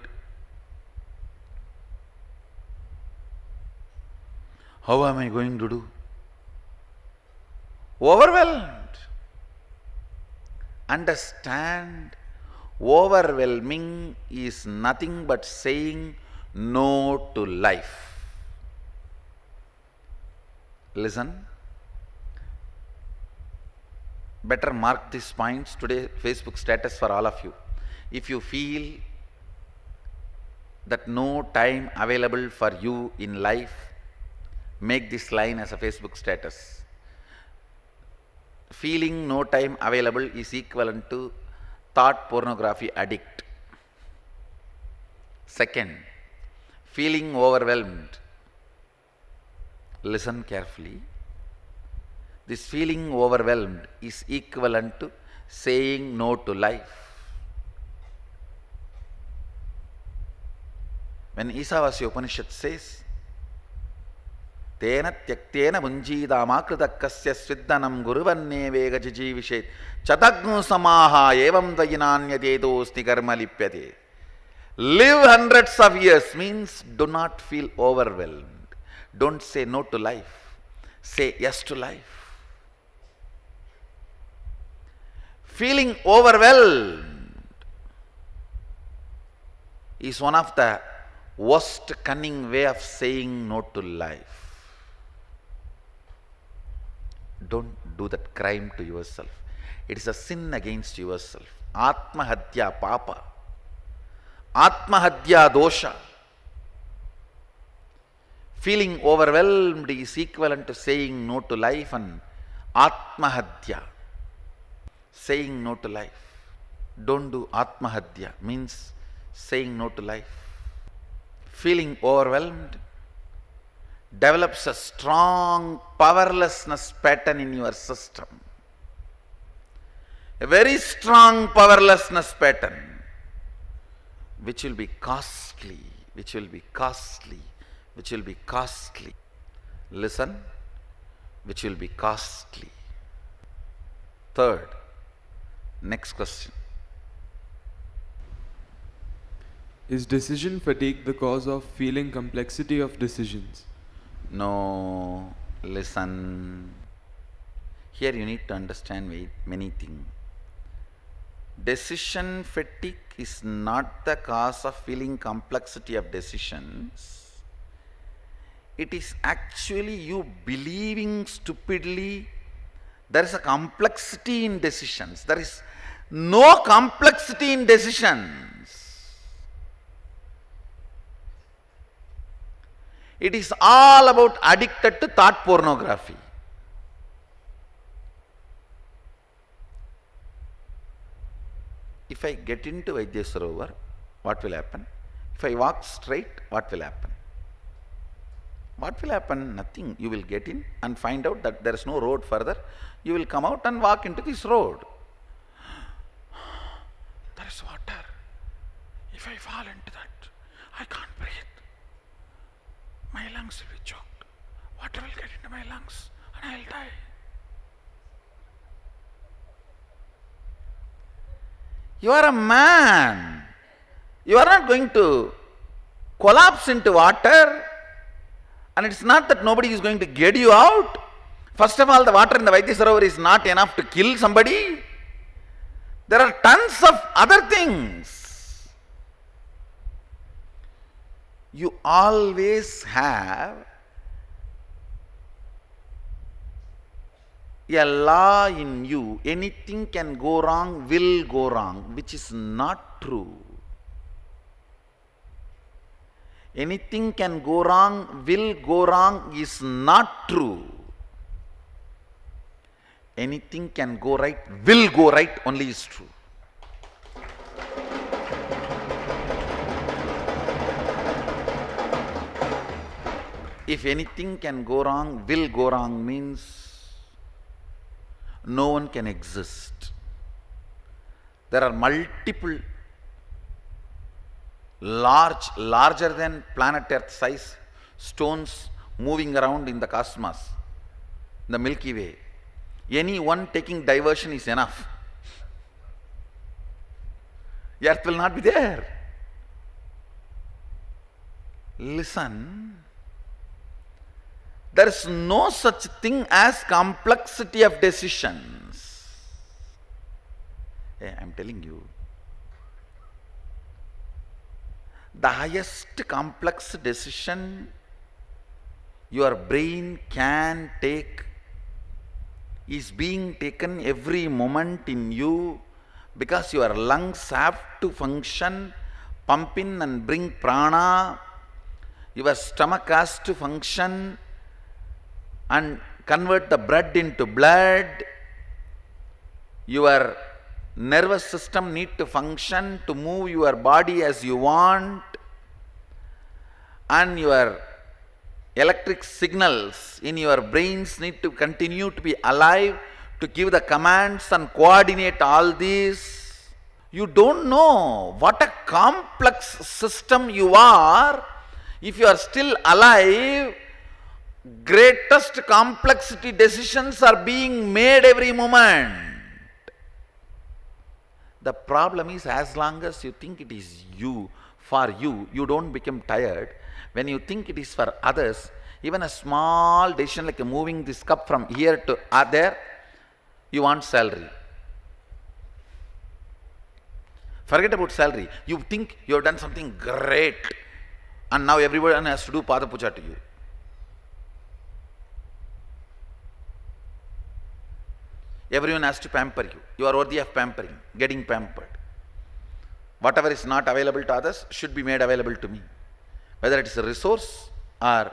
How am I going to do? Overwhelmed. Understand, overwhelming is nothing but saying no to life. Listen. Better mark these points today, Facebook status for all of you. If you feel that no time available for you in life, make this line as a Facebook status. Feeling no time available is equivalent to thought pornography addict. Second, feeling overwhelmed. Listen carefully. This feeling overwhelmed is equivalent to saying no to life. When Isavasya Upanishad says, Tena tyaktena munjidamakritakkasya sviddanam guruvanne vega jijivishet chatagnu samaha evam dayinanyadedosti karma lipyate. Live hundreds of years means do not feel overwhelmed. Don't say no to life. Say yes to life. Feeling overwhelmed is one of the worst cunning way of saying no to life. Don't do that crime to yourself. It is a sin against yourself. Atmahadya papa. Atmahadya dosha. Feeling overwhelmed is equivalent to saying no to life, and Atmahadya, saying no to life. Don't do Atmahadya, means saying no to life. Feeling overwhelmed develops a strong powerlessness pattern in your system. A very strong powerlessness pattern, which will be costly, which will be costly, which will be costly. Listen, which will be costly. Third, next question. Is decision fatigue the cause of feeling complexity of decisions? No, listen. Here you need to understand many things. Decision fatigue is not the cause of feeling complexity of decisions. It is actually you believing stupidly there is a complexity in decisions. There is no complexity in decisions. It is all about addicted to thought pornography. if I get into Vaidya Sarovar, what will happen? If I walk straight, what will happen? What will happen? Nothing. You will get in and find out that there is no road further. You will come out and walk into this road. There is water. If I fall into that, I can't breathe. My lungs will be choked. Water will get into my lungs and I will die. You are a man. You are not going to collapse into water. And it's not that nobody is going to get you out. First of all, the water in the Vaidya Sarovar is not enough to kill somebody. There are tons of other things. You always have a law in you. Anything can go wrong, will go wrong, which is not true. Anything can go wrong, will go wrong is not true. Anything can go right, will go right only is true. If anything can go wrong, will go wrong means no one can exist. There are multiple larger than planet Earth size stones moving around in the cosmos, the Milky Way. Any one taking diversion is enough. Earth will not be there. Listen, there is no such thing as complexity of decisions. Hey, I am telling you, the highest complex decision your brain can take is being taken every moment in you, because your lungs have to function, pump in and bring prana, your stomach has to function and convert the blood into blood, your nervous system need to function to move your body as you want, and your electric signals in your brains need to continue to be alive to give the commands and coordinate all these. You don't know what a complex system you are. If you are still alive, greatest complexity decisions are being made every moment. The problem is, as long as you think it is you, for you, you don't become tired. When you think it is for others, even a small decision like moving this cup from here to there, you want salary. Forget about salary. You think you have done something great and now everyone has to do pada puja to you. Everyone has to pamper you. You are worthy of pampering, getting pampered. Whatever is not available to others should be made available to me. Whether it is a resource or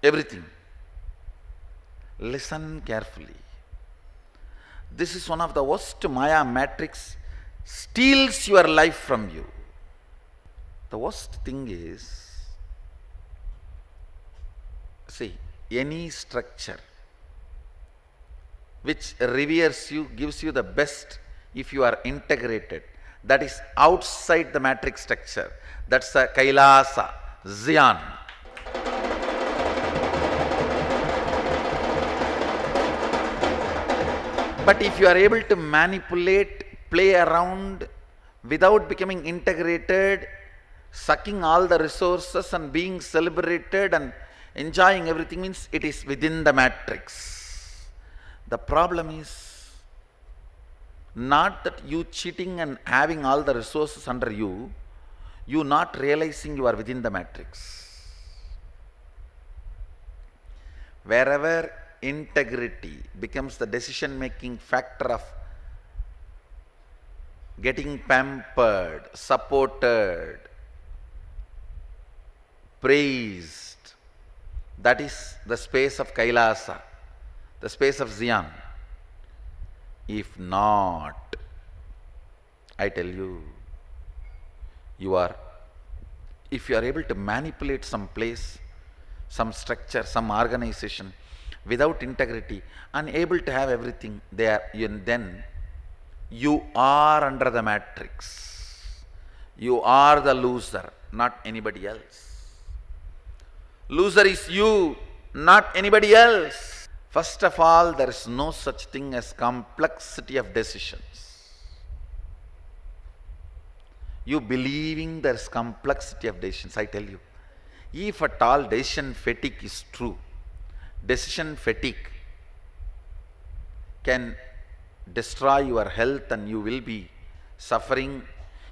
everything. Listen carefully. This is one of the worst Maya matrix, steals your life from you. The worst thing is, see, any structure which reveres you, gives you the best if you are integrated. That is outside the matrix structure. That's a Kailasa, Zion. But if you are able to manipulate, play around without becoming integrated, sucking all the resources and being celebrated and enjoying everything, means it is within the matrix. The problem is not that you cheating and having all the resources under you, you not realizing you are within the matrix. Wherever integrity becomes the decision-making factor of getting pampered, supported, praised, that is the space of Kailasa, the space of Zion. If not, I tell you, if you are able to manipulate some place, some structure, some organization without integrity, unable to have everything there, then you are under the matrix. You are the loser, not anybody else. Loser is you, not anybody else. First of all, there is no such thing as complexity of decisions. You believing there is complexity of decisions, I tell you. If at all decision fatigue is true, decision fatigue can destroy your health and you will be suffering.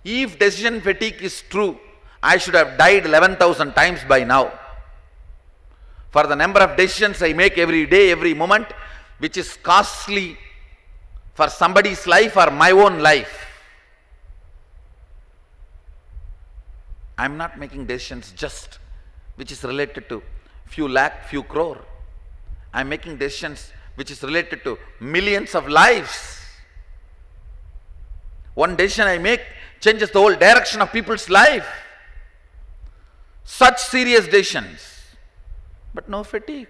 If decision fatigue is true, I should have died 11,000 times by now. For the number of decisions I make every day, every moment, which is costly for somebody's life or my own life. I am not making decisions just which is related to few lakh, few crore. I am making decisions which is related to millions of lives. One decision I make changes the whole direction of people's life. Such serious decisions, but no fatigue.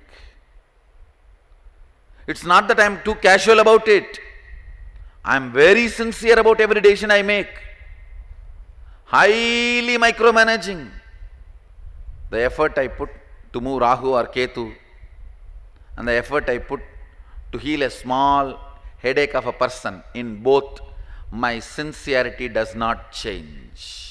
It's not that I am too casual about it. I am very sincere about every decision I make. Highly micromanaging. The effort I put to move Rahu or Ketu, and the effort I put to heal a small headache of a person, in both my sincerity does not change.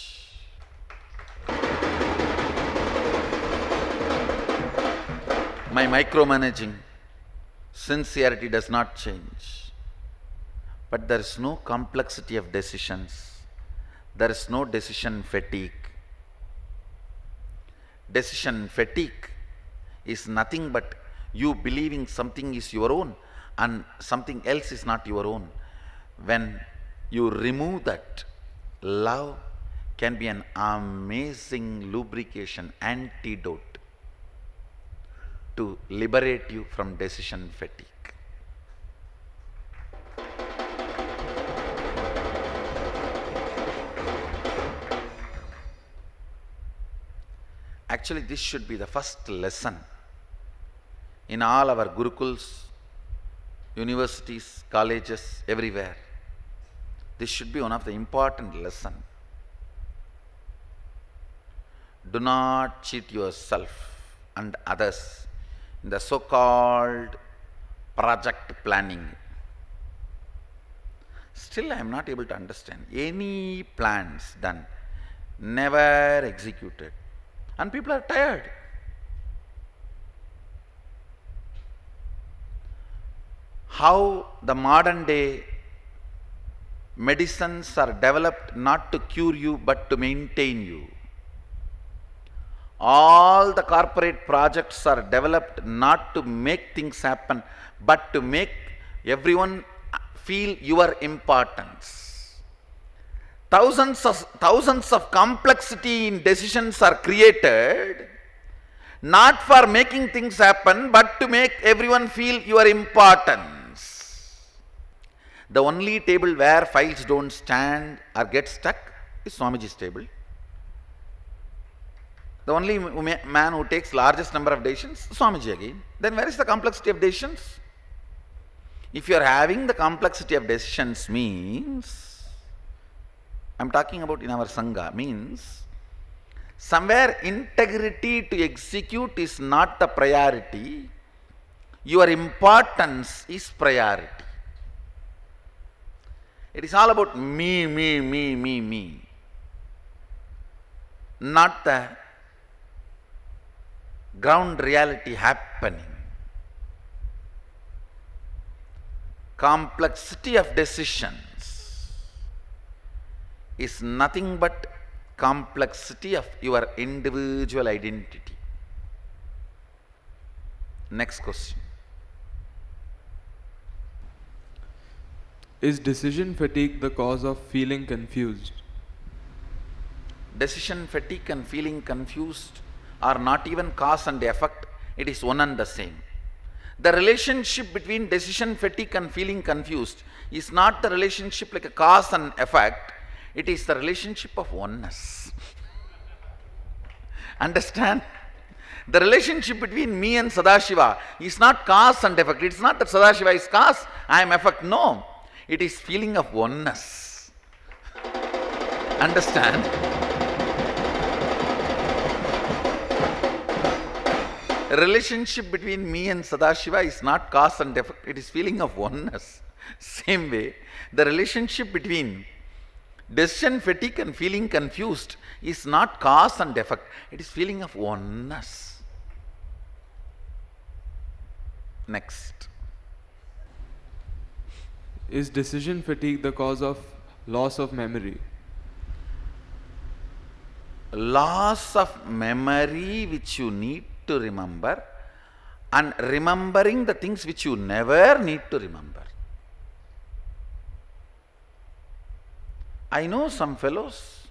My micromanaging sincerity does not change. But there is no complexity of decisions. There is no decision fatigue. Decision fatigue is nothing but you believing something is your own and something else is not your own. When you remove that, love can be an amazing lubrication, antidote to liberate you from decision fatigue. Actually, this should be the first lesson in all our gurukuls, universities, colleges, everywhere. This should be one of the important lessons. Do not cheat yourself and others in the so-called project planning. Still, I am not able to understand any plans done, never executed. And people are tired. How the modern day medicines are developed not to cure you but to maintain you. All the corporate projects are developed not to make things happen but to make everyone feel your importance. Thousands of complexity in decisions are created not for making things happen but to make everyone feel your importance. The only table where files don't stand or get stuck is Swamiji's table. The only man who takes largest number of decisions, Swamiji again. Then where is the complexity of decisions? If you are having the complexity of decisions means, I am talking about in our Sangha, means somewhere integrity to execute is not the priority, your importance is priority. It is all about me, not the ground reality happening. Complexity of decisions is nothing but complexity of your individual identity. Next question. Is decision fatigue the cause of feeling confused? Decision fatigue and feeling confused are not even cause and effect, it is one and the same. The relationship between decision fatigue and feeling confused is not the relationship like a cause and effect, it is the relationship of oneness. Understand? The relationship between me and Sadashiva is not cause and effect. It's not that Sadashiva is cause, I am effect. No. It is feeling of oneness. Understand? The relationship between me and Sadashiva is not cause and effect. It is feeling of oneness. Same way, the relationship between decision fatigue and feeling confused is not cause and effect. It is feeling of oneness. Next. Is decision fatigue the cause of loss of memory? Loss of memory which you need to remember, and remembering the things which you never need to remember. I know some fellows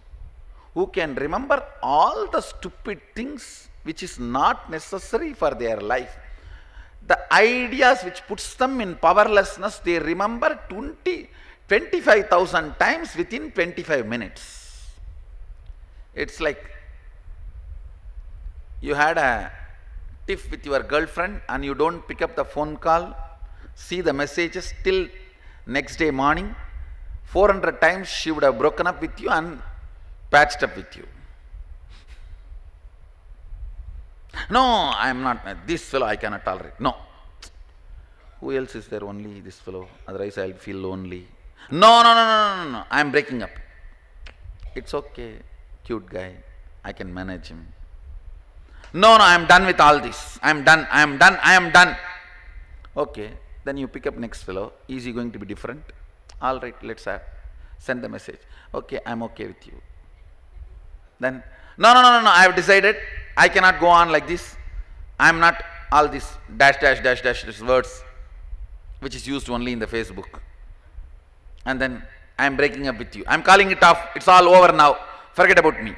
who can remember all the stupid things which is not necessary for their life. The ideas which puts them in powerlessness, they remember 25,000 times within 25 minutes. It's like you had a tiff with your girlfriend and you don't pick up the phone call, see the messages till next day morning. 400 times she would have broken up with you and patched up with you. No, I am not. This fellow I cannot tolerate. No. Who else is there? Only this fellow. Otherwise I will feel lonely. No. I am breaking up. It's okay. Cute guy. I can manage him. No, I am done with all this. I am done. Okay. Then you pick up next fellow. Is he going to be different? All right, let's send the message. Okay, I am okay with you. Then, no, I have decided I cannot go on like this. I am not all this dash words which is used only in the Facebook. And then I am breaking up with you. I am calling it off. It's all over now. Forget about me.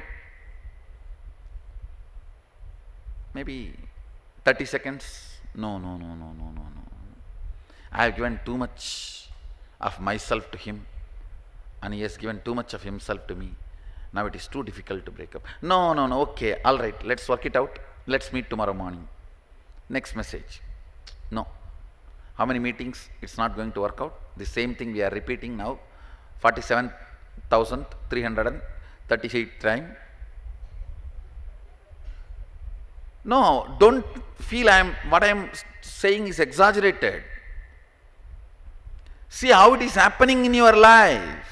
Maybe 30 seconds. No. I have given too much of myself to him and he has given too much of himself to me. Now it is too difficult to break up. No, okay, all right, let's work it out. Let's meet tomorrow morning. Next message. No. How many meetings? It's not going to work out. The same thing we are repeating now. 47,338 times. No, don't feel what I am saying is exaggerated. See how it is happening in your life.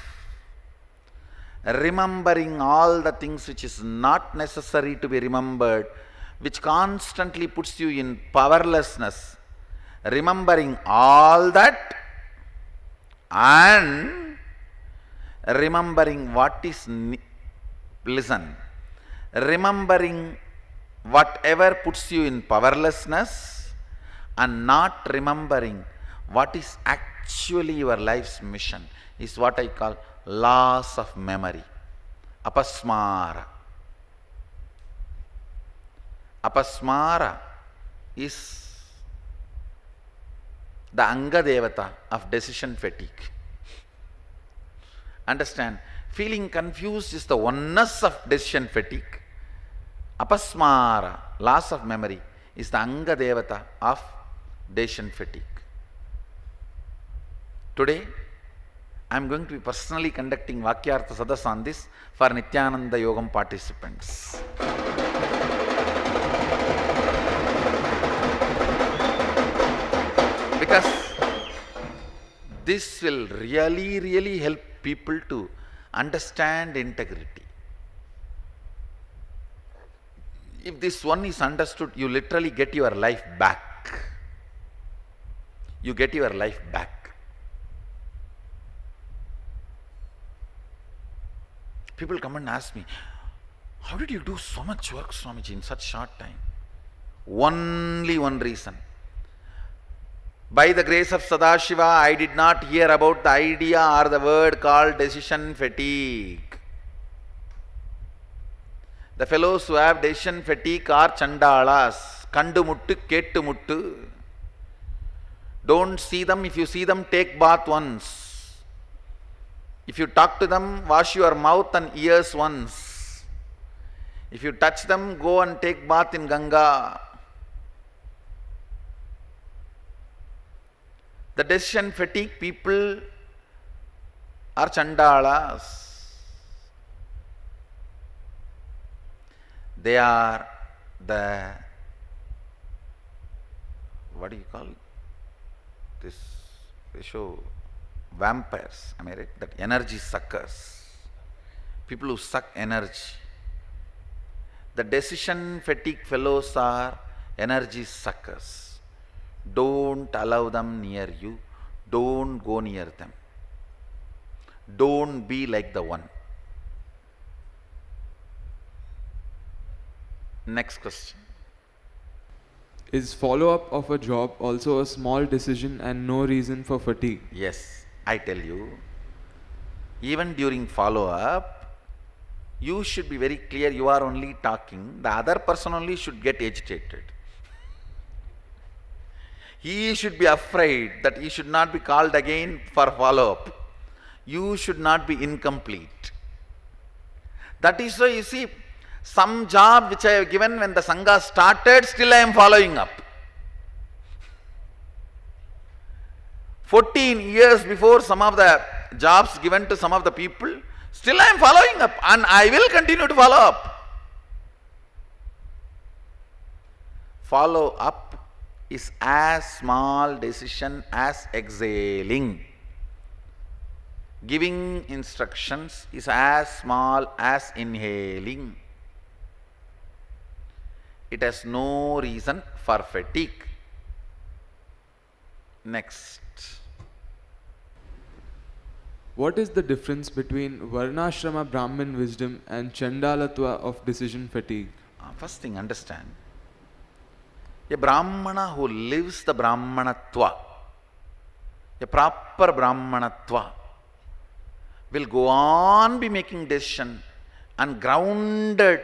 Remembering all the things which is not necessary to be remembered, which constantly puts you in powerlessness. Remembering all that and remembering what is, listen, remembering whatever puts you in powerlessness and not remembering what is actually your life's mission is what I call loss of memory. Apasmara. Apasmara is the Anga Devata of decision fatigue. Understand? Feeling confused is the oneness of decision fatigue. Apasmara, loss of memory, is the Anga Devata of decision fatigue. Today, I am going to be personally conducting Vakyartha Sadas on this for Nithyananda Yogam participants. Because this will really help people to understand integrity. If this one is understood, you literally get your life back. You get your life back. People come and ask me, how did you do so much work, Swamiji, in such short time? Only one reason. By the grace of Sadashiva, I did not hear about the idea or the word called decision fatigue. The fellows who have decision fatigue are chandalas. Kandu muttu, kettu muttu. Don't see them. If you see them, take bath once. If you talk to them, wash your mouth and ears once. If you touch them, go and take bath in Ganga. The decision fatigue people are chandalas. They are the, what do you call this? They show vampires, am I right? That energy suckers. People who suck energy. The decision fatigue fellows are energy suckers. Don't allow them near you. Don't go near them. Don't be like the one. Next question. Is follow-up of a job also a small decision and no reason for fatigue? Yes, I tell you, even during follow-up, you should be very clear you are only talking. The other person only should get agitated. He should be afraid that he should not be called again for follow-up. You should not be incomplete. That is why you see, some job which I have given when the Sangha started, still I am following up. 14 years before some of the jobs given to some of the people, still I am following up and I will continue to follow up. Follow up is as small decision as exhaling. Giving instructions is as small as inhaling. It has no reason for fatigue. Next. What is the difference between Varnashrama Brahmin wisdom and Chandalatva of decision fatigue? First thing, understand. A Brahmana who lives the Brahmanatva, a proper Brahmanatva, will go on be making decision and grounded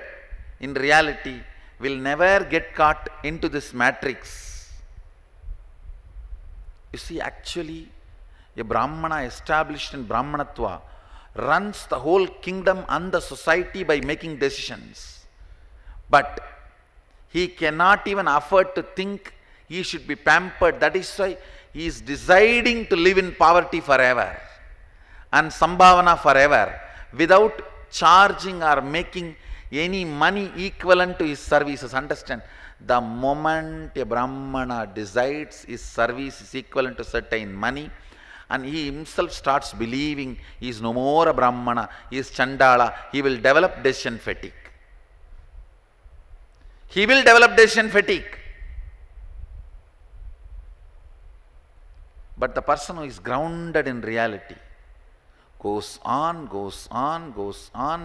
in reality, will never get caught into this matrix. You see, actually, a Brahmana established in Brahmanatva runs the whole kingdom and the society by making decisions. But he cannot even afford to think he should be pampered. That is why he is deciding to live in poverty forever and sambhavana forever without charging or making any money equivalent to his services. Understand, the moment a Brahmana decides his service is equivalent to certain money, and he himself starts believing he is no more a Brahmana, he is Chandala, he will develop decision fatigue. He will develop decision fatigue. But the person who is grounded in reality goes on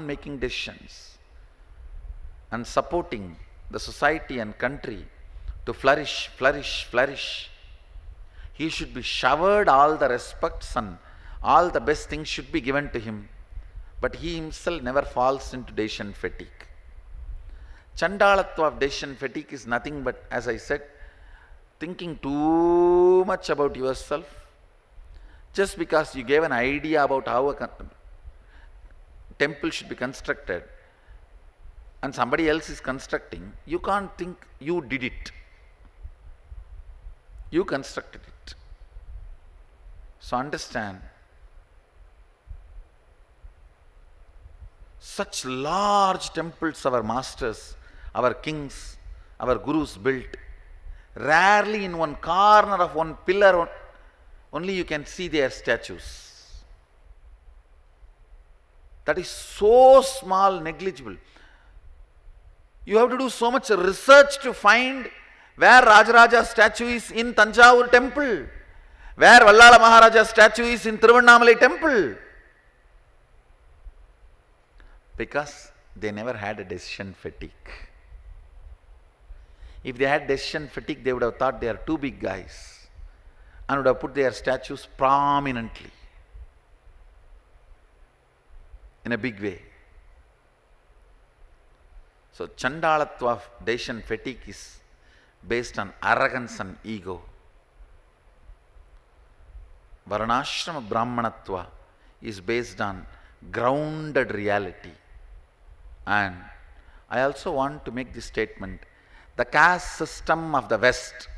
making decisions and supporting the society and country to flourish. He should be showered all the respects and all the best things should be given to him. But he himself never falls into decision fatigue. Chandalatva of decision fatigue is nothing but, as I said, thinking too much about yourself. Just because you gave an idea about how a temple should be constructed and somebody else is constructing, you can't think you did it. You constructed it. So understand, such large temples our masters, our kings, our gurus built, rarely in one corner of one pillar only you can see their statues. That is so small, negligible. You have to do so much research to find where Rajaraja's statue is in Tanjavur temple, where Vallala Maharaja's statue is in Tiruvannamalai temple. Because they never had a decision fatigue. If they had decision fatigue, they would have thought they are too big guys and would have put their statues prominently in a big way. So Chandalatva of decision fatigue is based on arrogance and ego. Varnashrama Brahmanatva is based on grounded reality. And I also want to make this statement. The caste system of the West,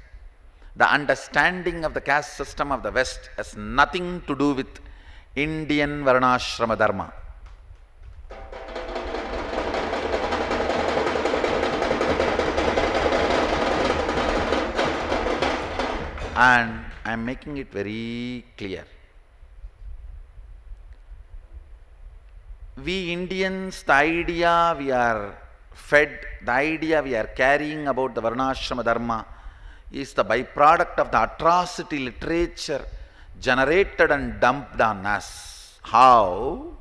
the understanding of the caste system of the West has nothing to do with Indian Varnashrama Dharma. And I am making it very clear. We Indians, the idea we are fed, the idea we are carrying about the Varnashrama Dharma is the byproduct of the atrocity literature generated and dumped on us. How?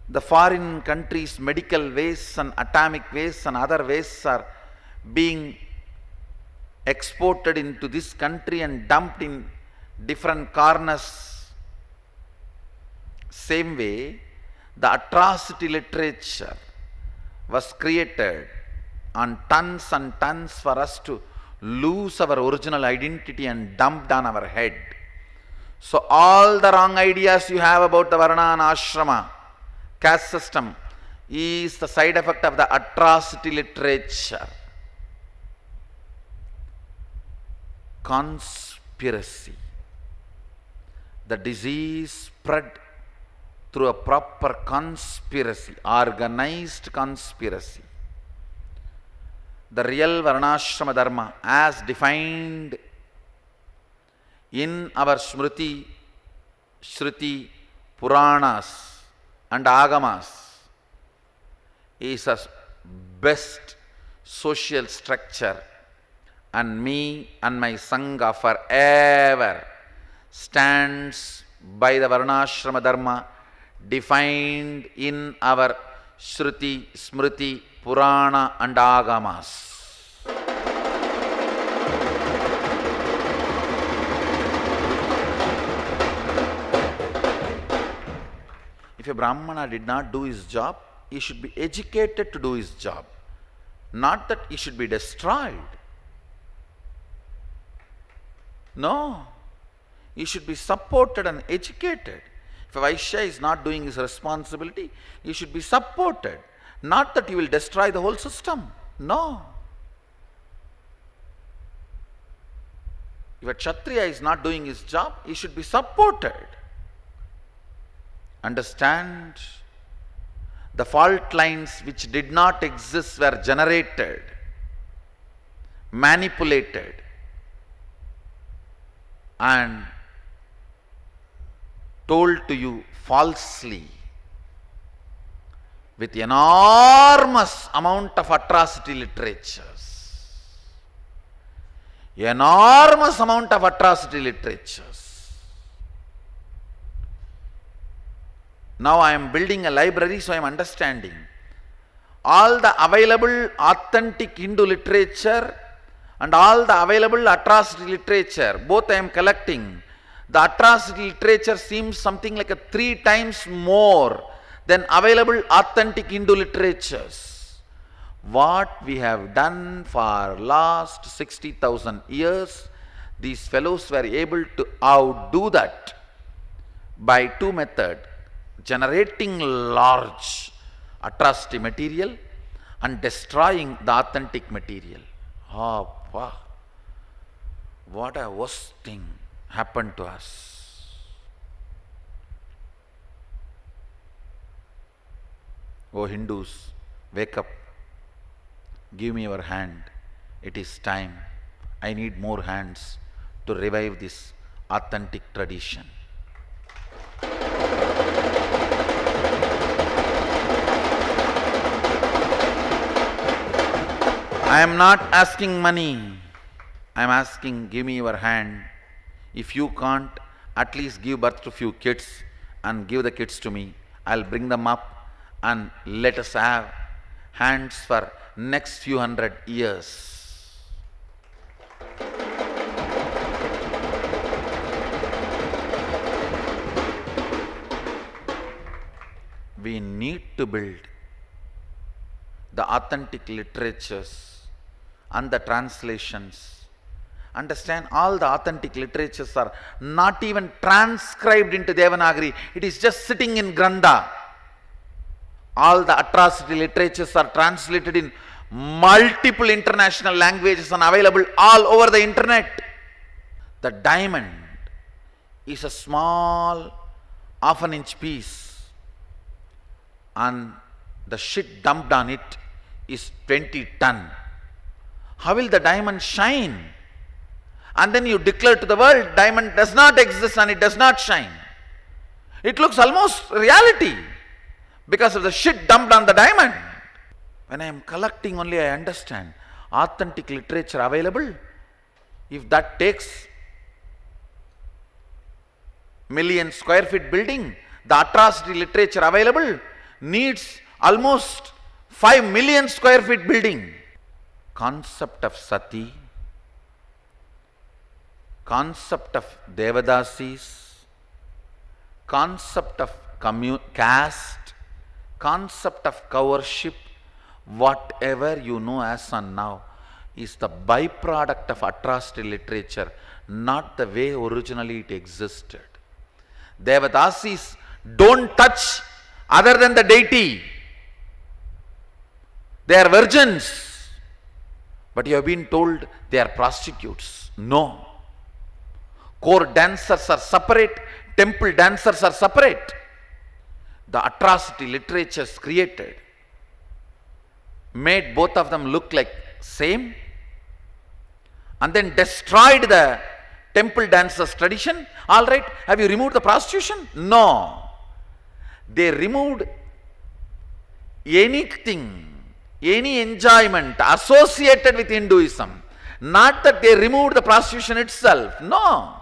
The foreign countries' medical wastes and atomic wastes and other wastes are being exported into this country and dumped in different corners. Same way, the atrocity literature was created on tons and tons for us to lose our original identity and dumped on our head. So all the wrong ideas you have about the Varna and Ashrama caste system is the side effect of the atrocity literature. Conspiracy. The disease spread through a proper conspiracy, organized conspiracy. The real Varnashrama Dharma as defined in our Smriti, Shruti, Puranas and Agamas is a best social structure, and me and my Sangha forever stands by the Varnashrama Dharma defined in our Shruti, Smriti, Purana and Agamas. If a Brahmana did not do his job, he should be educated to do his job, not that he should be destroyed. No, he should be supported and educated. If a Vaishya is not doing his responsibility, he should be supported, not that he will destroy the whole system. No. If a Kshatriya is not doing his job, he should be supported. Understand, the fault lines which did not exist were generated, manipulated, and told to you falsely with enormous amount of atrocity literatures. Enormous amount of atrocity literatures. Now I am building a library, so I am understanding. All the available authentic Hindu literature and all the available atrocity literature, both I am collecting. The atrocity literature seems something like 3 times more than available authentic Hindu literatures. What we have done for last 60,000 years, these fellows were able to outdo that by 2 methods: generating large atrocity material and destroying the authentic material. Oh, wow. What a worst thing happened to us. Oh Hindus, wake up. Give me your hand. It is time. I need more hands to revive this authentic tradition. I am not asking money. I am asking, give me your hand. If you can't, at least give birth to few kids and give the kids to me. I'll bring them up and let us have hands for next few 100 years. We need to build the authentic literatures and the translations Understand, all the authentic literatures are not even transcribed into Devanagari. It is just sitting in Granda. All the atrocity literatures are translated in multiple international languages and available all over the internet. The diamond is a small half an inch piece, and the shit dumped on it is 20 ton. How will the diamond shine? And then you declare to the world, diamond does not exist and it does not shine. It looks almost reality because of the shit dumped on the diamond. When I am collecting only, I understand. Authentic literature available, if that takes million square feet building, the atrocity literature available needs almost 5 million square feet building. Concept of sati, concept of devadasis, concept of caste, concept of cow worship, whatever you know as on now, is the byproduct of atrocity literature, not the way originally it existed. Devadasis don't touch other than the deity. They are virgins. But you have been told they are prostitutes. No. Court dancers are separate, temple dancers are separate. The atrocity literatures created made both of them look like same, and then destroyed the temple dancers tradition. All right, have you removed the prostitution? No. They removed anything, any enjoyment associated with Hinduism. Not that they removed the prostitution itself. No.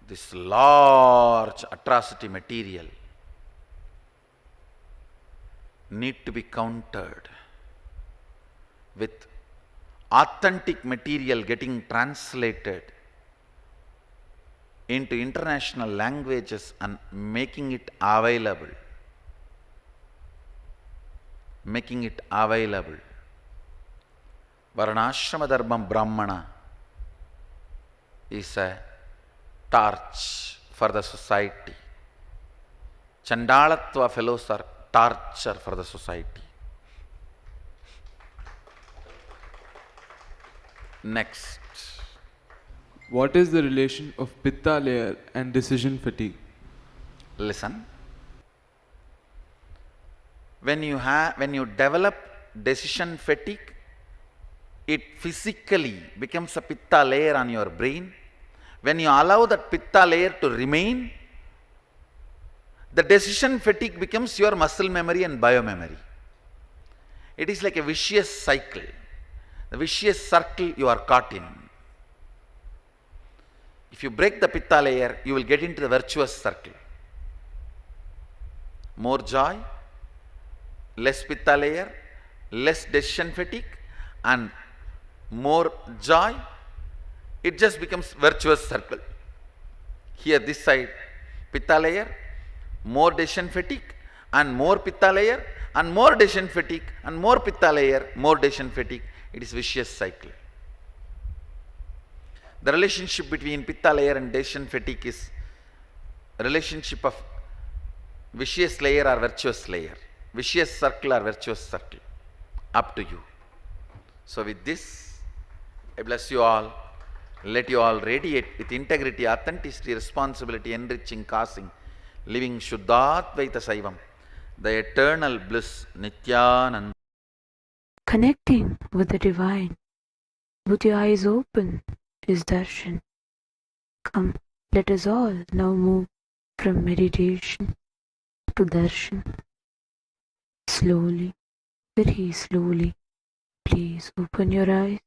This large atrocity material need to be countered with authentic material getting translated into international languages and making it available. Making it available. Varnashrama Dharmam Brahmana is a torch for the society. Chandalatva fellows are torture for the society. Next. What is the relation of pitta layer and decision fatigue? Listen. When you develop decision fatigue, it physically becomes a pitta layer on your brain. When you allow that pitta layer to remain, the decision fatigue becomes your muscle memory and biomemory. It is like a vicious cycle. The vicious circle you are caught in. If you break the pitta layer, you will get into the virtuous circle. More joy, less pitta layer, less decision fatigue, and more joy. It just becomes virtuous circle. Here this side, pitta layer, more decision fatigue, and more pitta layer, and more decision fatigue, and more pitta layer, more decision fatigue. It is vicious cycle. The relationship between pitta layer and decision fatigue is a relationship of vicious layer or virtuous layer. Vicious circle or virtuous circle. Up to you. So with this, I bless you all. Let you all radiate with integrity, authenticity, responsibility, enriching, causing, living Shuddhadvaita Saivam, the eternal bliss, Nithyananda. Connecting with the divine, with your eyes open, is Darshan. Come, let us all now move from meditation to Darshan. Slowly, very slowly, please open your eyes.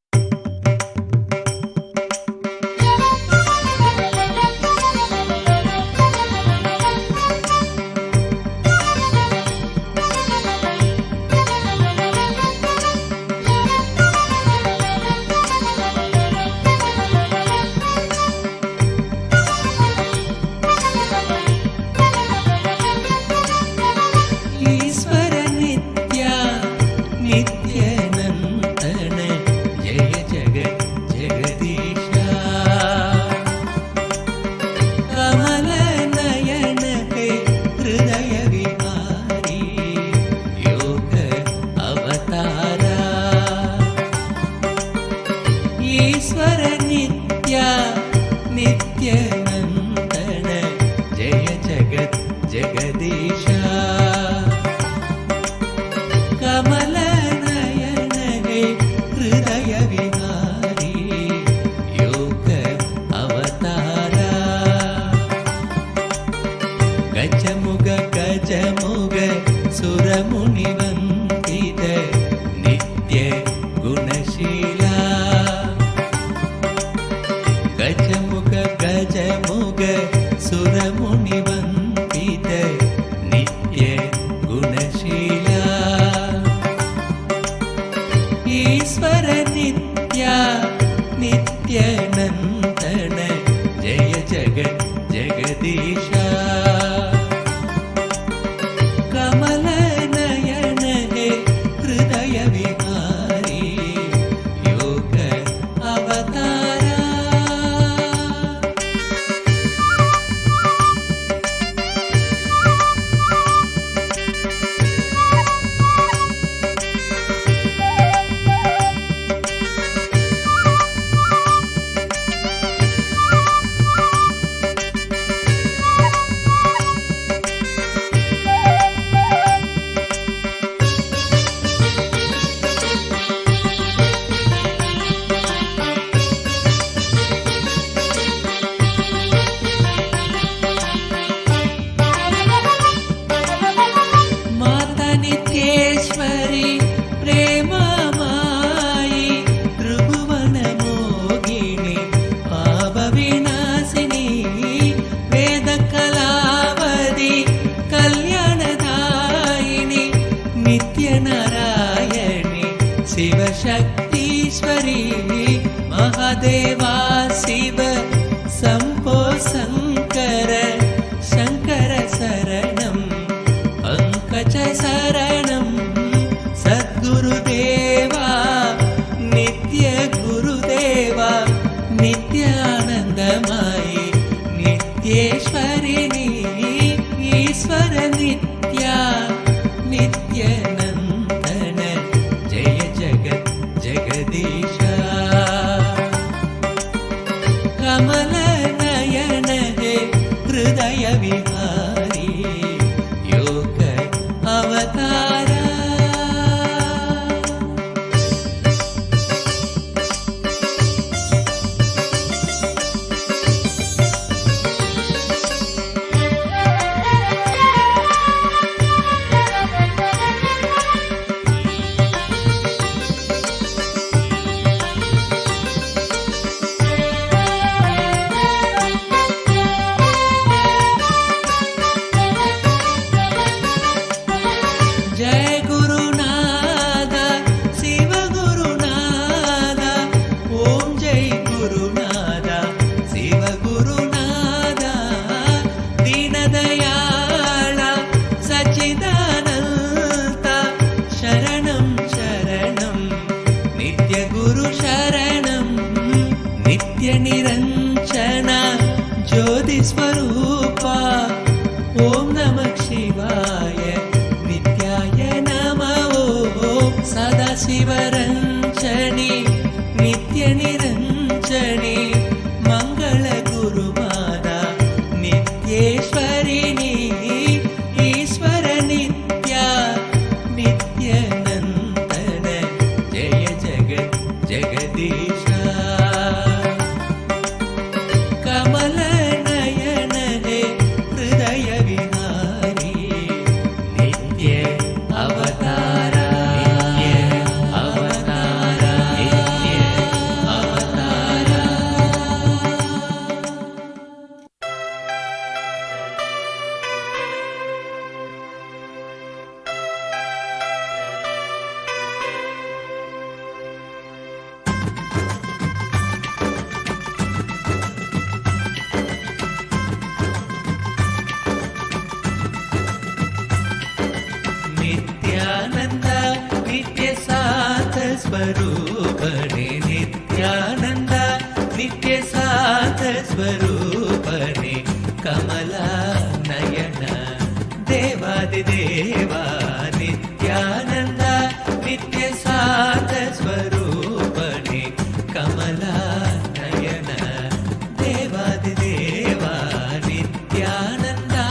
ईश्वर नित्या नित्यानंदन जय गुणशीला ईश्वर नित्या नित्यानन्दन जय जगत् जगदीशा कमलनयन हे हृदय विहारी योग अवतारा शिवशक्तीश्वरी महादेवा शिव संपो शंकर शंकर शरणं पंकज शरणं सद्गुरुदेवा नित्य गुरुदेवा नित्यानंदमयी नित्येश्वरिणी ईश्वर नित्या नित्यानंदन जय जगत् जगदीशा कमलनयन हे हृदय विहारी योग अवतारा निरंजन ज्योति स्वरूपा ओम नमः शिवाय नित्याय नमः ओम सदा शिवरंजनी नित्य निरंजनी मंगल गुरुमाता नित्येश्वरिणी ईश्वर नित्या नित्यानंदन जय जगत् जगदीशा कमलनयन हे हृदय विहारी नित्य अवतारा नित्य अवतारा नित्य अवतारा नित्यानंद नित्य साथ स्वरूपने नित्यानंद नित्य साथ स्वरूपने कमला नयन देवादिदेवा नित्यानंद नित्य साथ स्वरूपने कमला नयन देवादिदेवा नित्यानंदा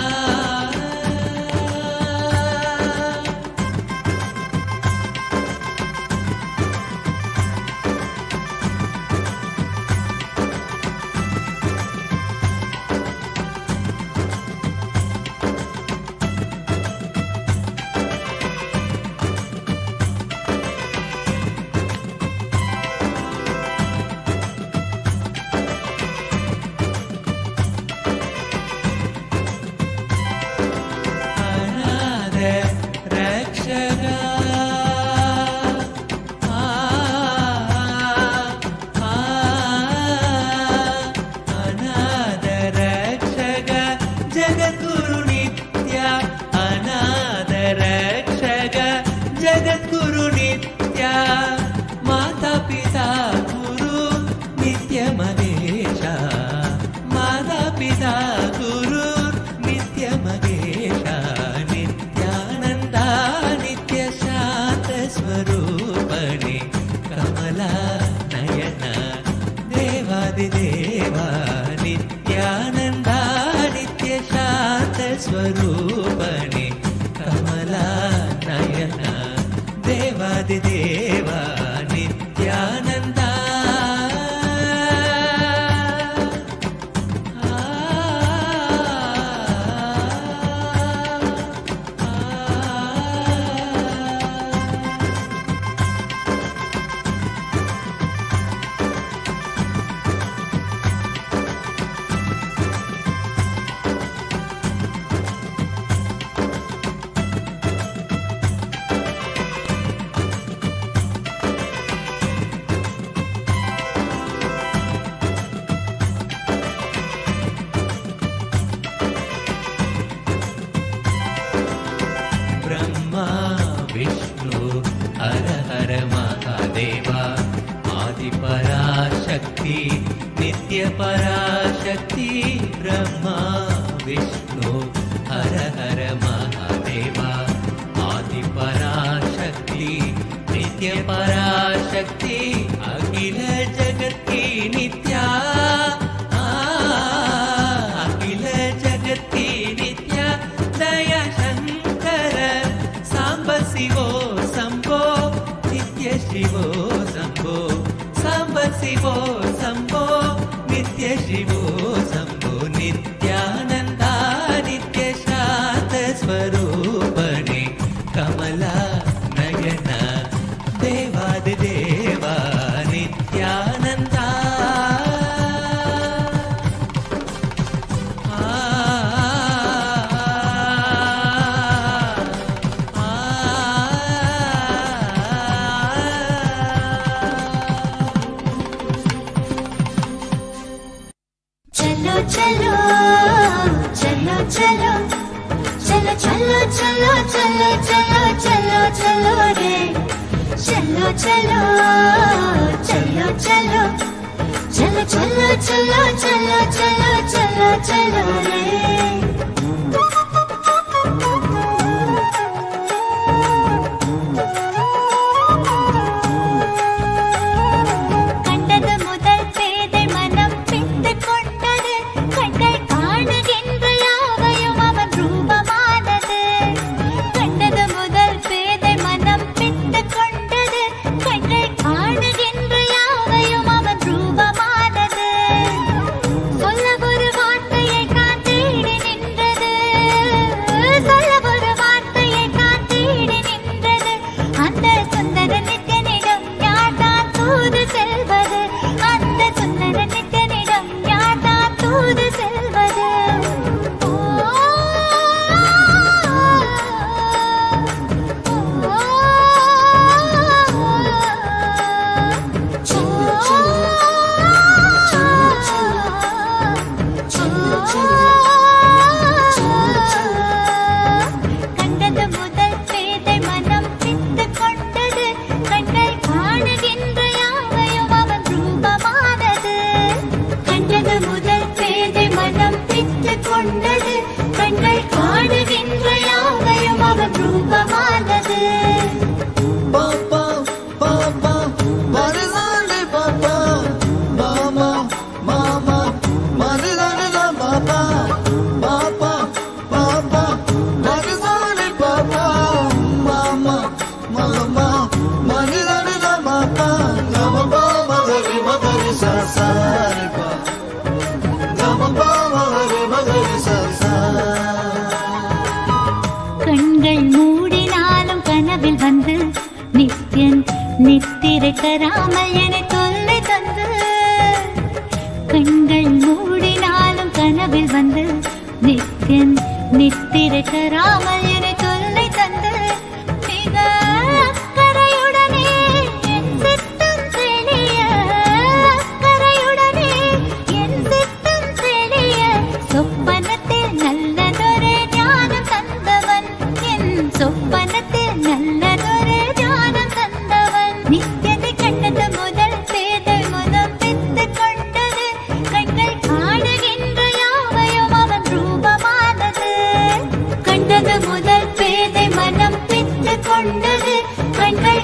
स्वरूपणे कमला नयना देवादिदेवा नित्यानन्दा नित्यशान्त स्वरूपणे कमला नयना देवादिदेवा नित्यानन्दा विष्णु हर हर महादेवा आदिपराशक्ति नित्यपराशक्ति ब्रह्मा विष्णु हर हर महादेवा आदिपराशक्ति नित्यपराशक्ति अखिल जगत की नित्या अखिल जगत की नित्या दया शंकर शिवो शंभो नित्य शिवो शंभो सांब शिवो शंभो नित्य शिवो शंभो नित्यानंदा नित्य शांत स्वरूपणे कमला नयना देवादिदेवा नित्यानंदा चलो चलो चलो चलो चलो चलो चलो चलो चलो चलो रे चलो चलो चलो चलो चलो चलो चलो चलो चलो चलो चलो रे நித்திரை தராமல் என தொல்லை தந்து கண்கள் மூடினாலும் கனவில் வந்து நித்தியன் நித்திரை தராமல் என தொல்லை தந்து மிக அக்கறையுடனே என் சித்தம் தெளிய அக்கறையுடனே என் சித்தம் தெளிய சொப்பனத்தில் நல்லதொரு ஞானம் தந்தவன் என் சொப்பனத்தில் நல்லதொரு ஞானம் தந்தவன் நித்தியத்தை கண்டது முதல் பேதை முதல் பித்து கொண்டது கண்கள் காணுகின்ற யாவையும் அவன் ரூபமானது கண்டது முதல் பேதை மனம் பித்து கொண்டது கண்கள்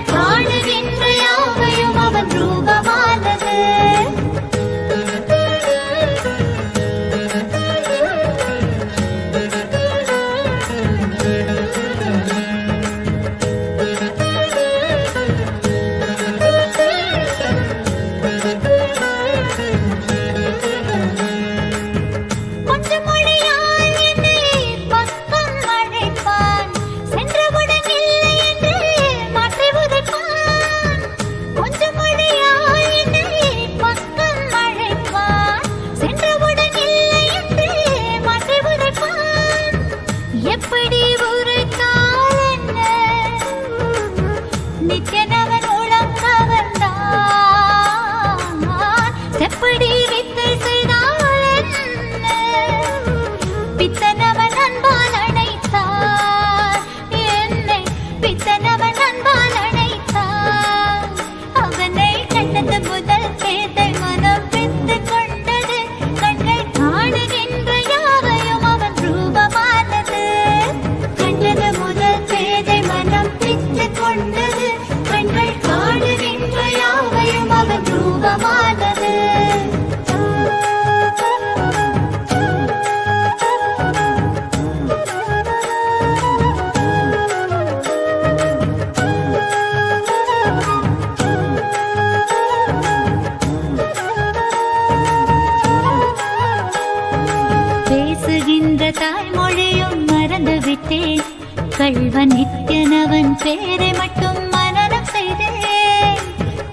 பேரை மட்டும் மனனம் செய்தேன்.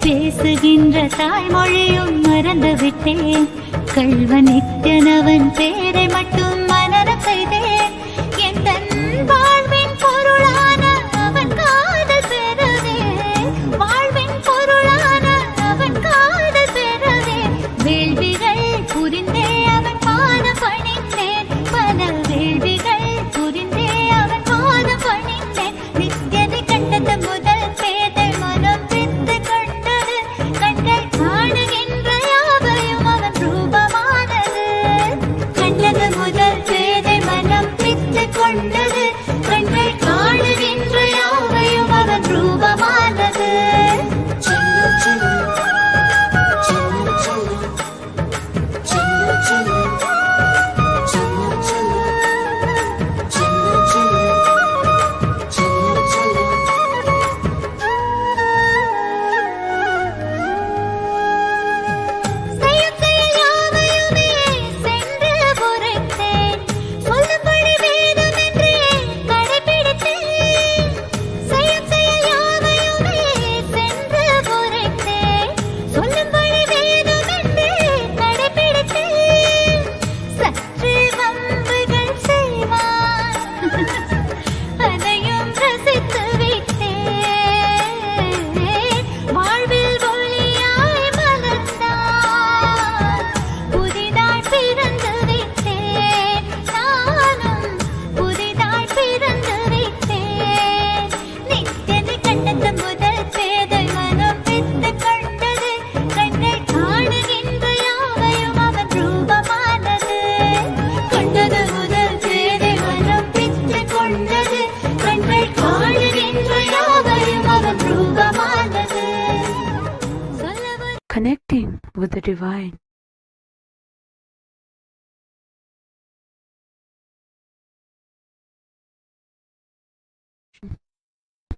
பேசுகின்ற தாய்மொழியும் மறந்து விட்டேன். கள்வன் நித்யனவன் பேரை மட்டும் மனனம் செய்தேன். எந்த வாழ்வின் பொருளான அவன் காதல் பெறவே, வாழ்வின் பொருளான அவன் காதல் பெறவே, வேள்விகள் புரிந்தே அவன் பாதம் பணிந்தேன். பல வேள்விகள் புரிந்தே அவன் பாதம் பணிந்தேன். நித்யனை கண்டது முதல் பேதை மனம் பித்து கொண்டது. கண்கள் காணுகின்ற யாவையும் அவன் ரூபமானது. கண்டது முதல் பேதை மனம் பித்து கொண்டது. கண்கள் காணுகின்ற யாவையும் அவன் ரூபமானது. Connecting with the divine.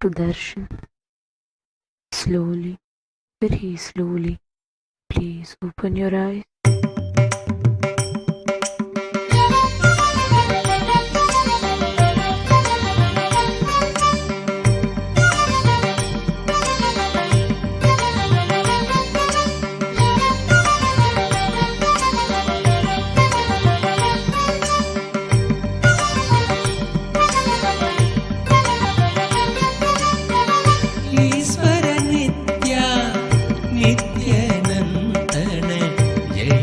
To Darshan. Slowly, very slowly, please open your eyes. ஈஸ்வர நித்யா நித்யனந்தன ஜெய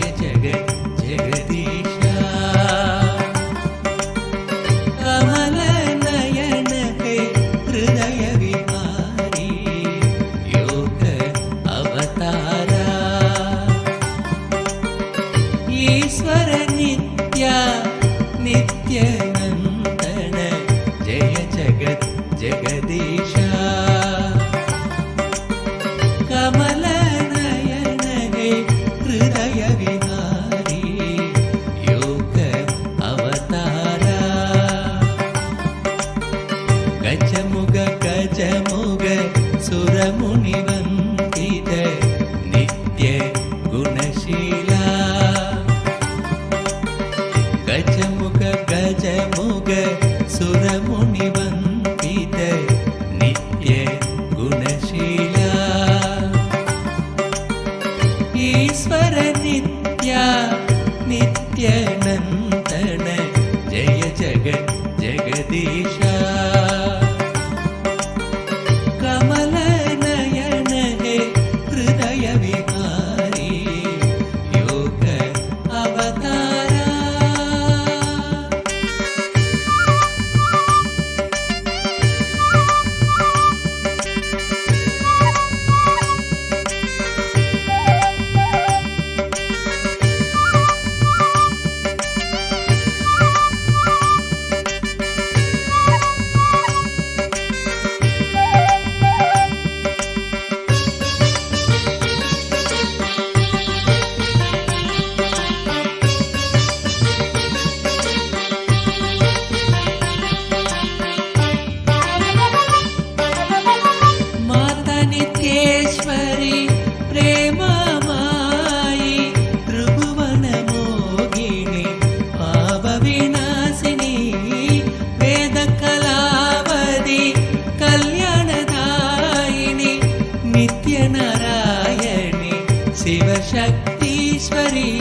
शक्तीश्वरी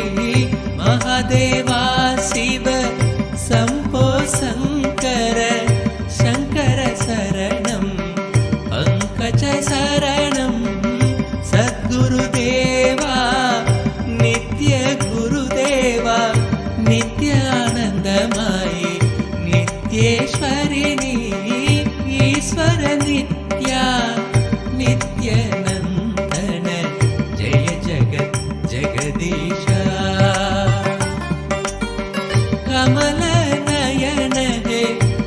महादेवा शिव शम्भो शङ्कर शङ्कर शरणं पङ्कज शरणं सद्गुरुदेवा नित्य गुरुदेवा नित्यानन्दमयी नित्येश्वरिणी ईश्वर नित्या नित्यानन्दन जय जगत् जगदीशा कमलनयन हे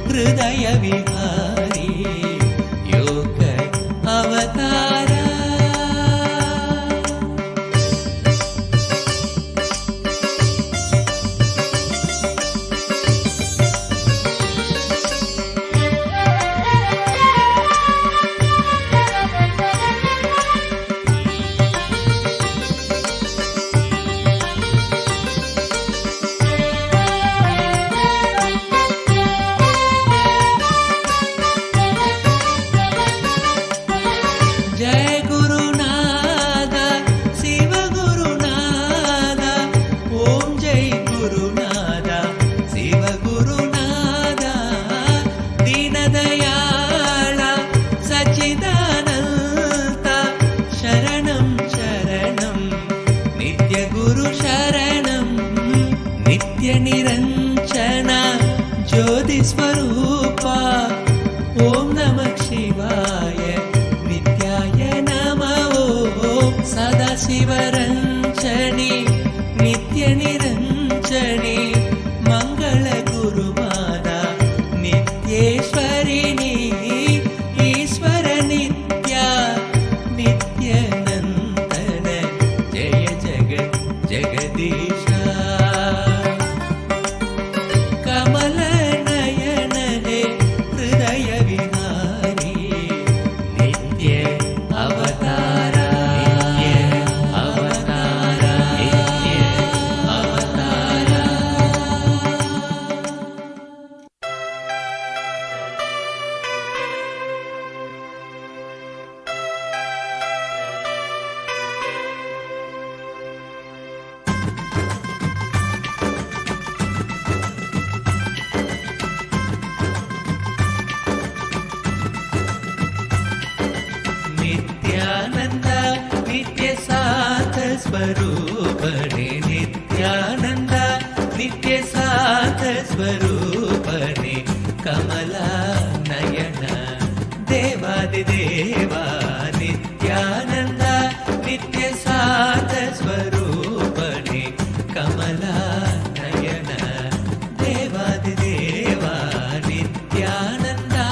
हृदय विहारी योग अवतारा जय गुरुनाथ शिव गुरुनाथ ओम जय गुरुनाथ शिव गुरुनाथ दीनदयाळ सच्चिदानन्द शरणं शरणं नित्य गुरु शरणं नित्य निरञ्जन ज्योति स्वरूप ओम नमः शिवाय नित्याय नमः ओम सदाशिवरञ्जनी नित्य निरञ्जनी मंगल गुरुमाता नित्येश्वरिणी ईश्वर नित्या नित्यानन्दन जय जगत् जगदीशा कमलनयन हे हृदय विहारी नित्य अवतारा नित्य अवतारा नित्य अवतारा नित्यानंद नित्य साथ स्वरूपणे नित्यानंद नित्य साथ स्वरूपणे कमला नयन देवादिदेवा नित्यानंद नित्य साथ स्वरूपणे कमला नयन देवादिदेवा नित्यानंदा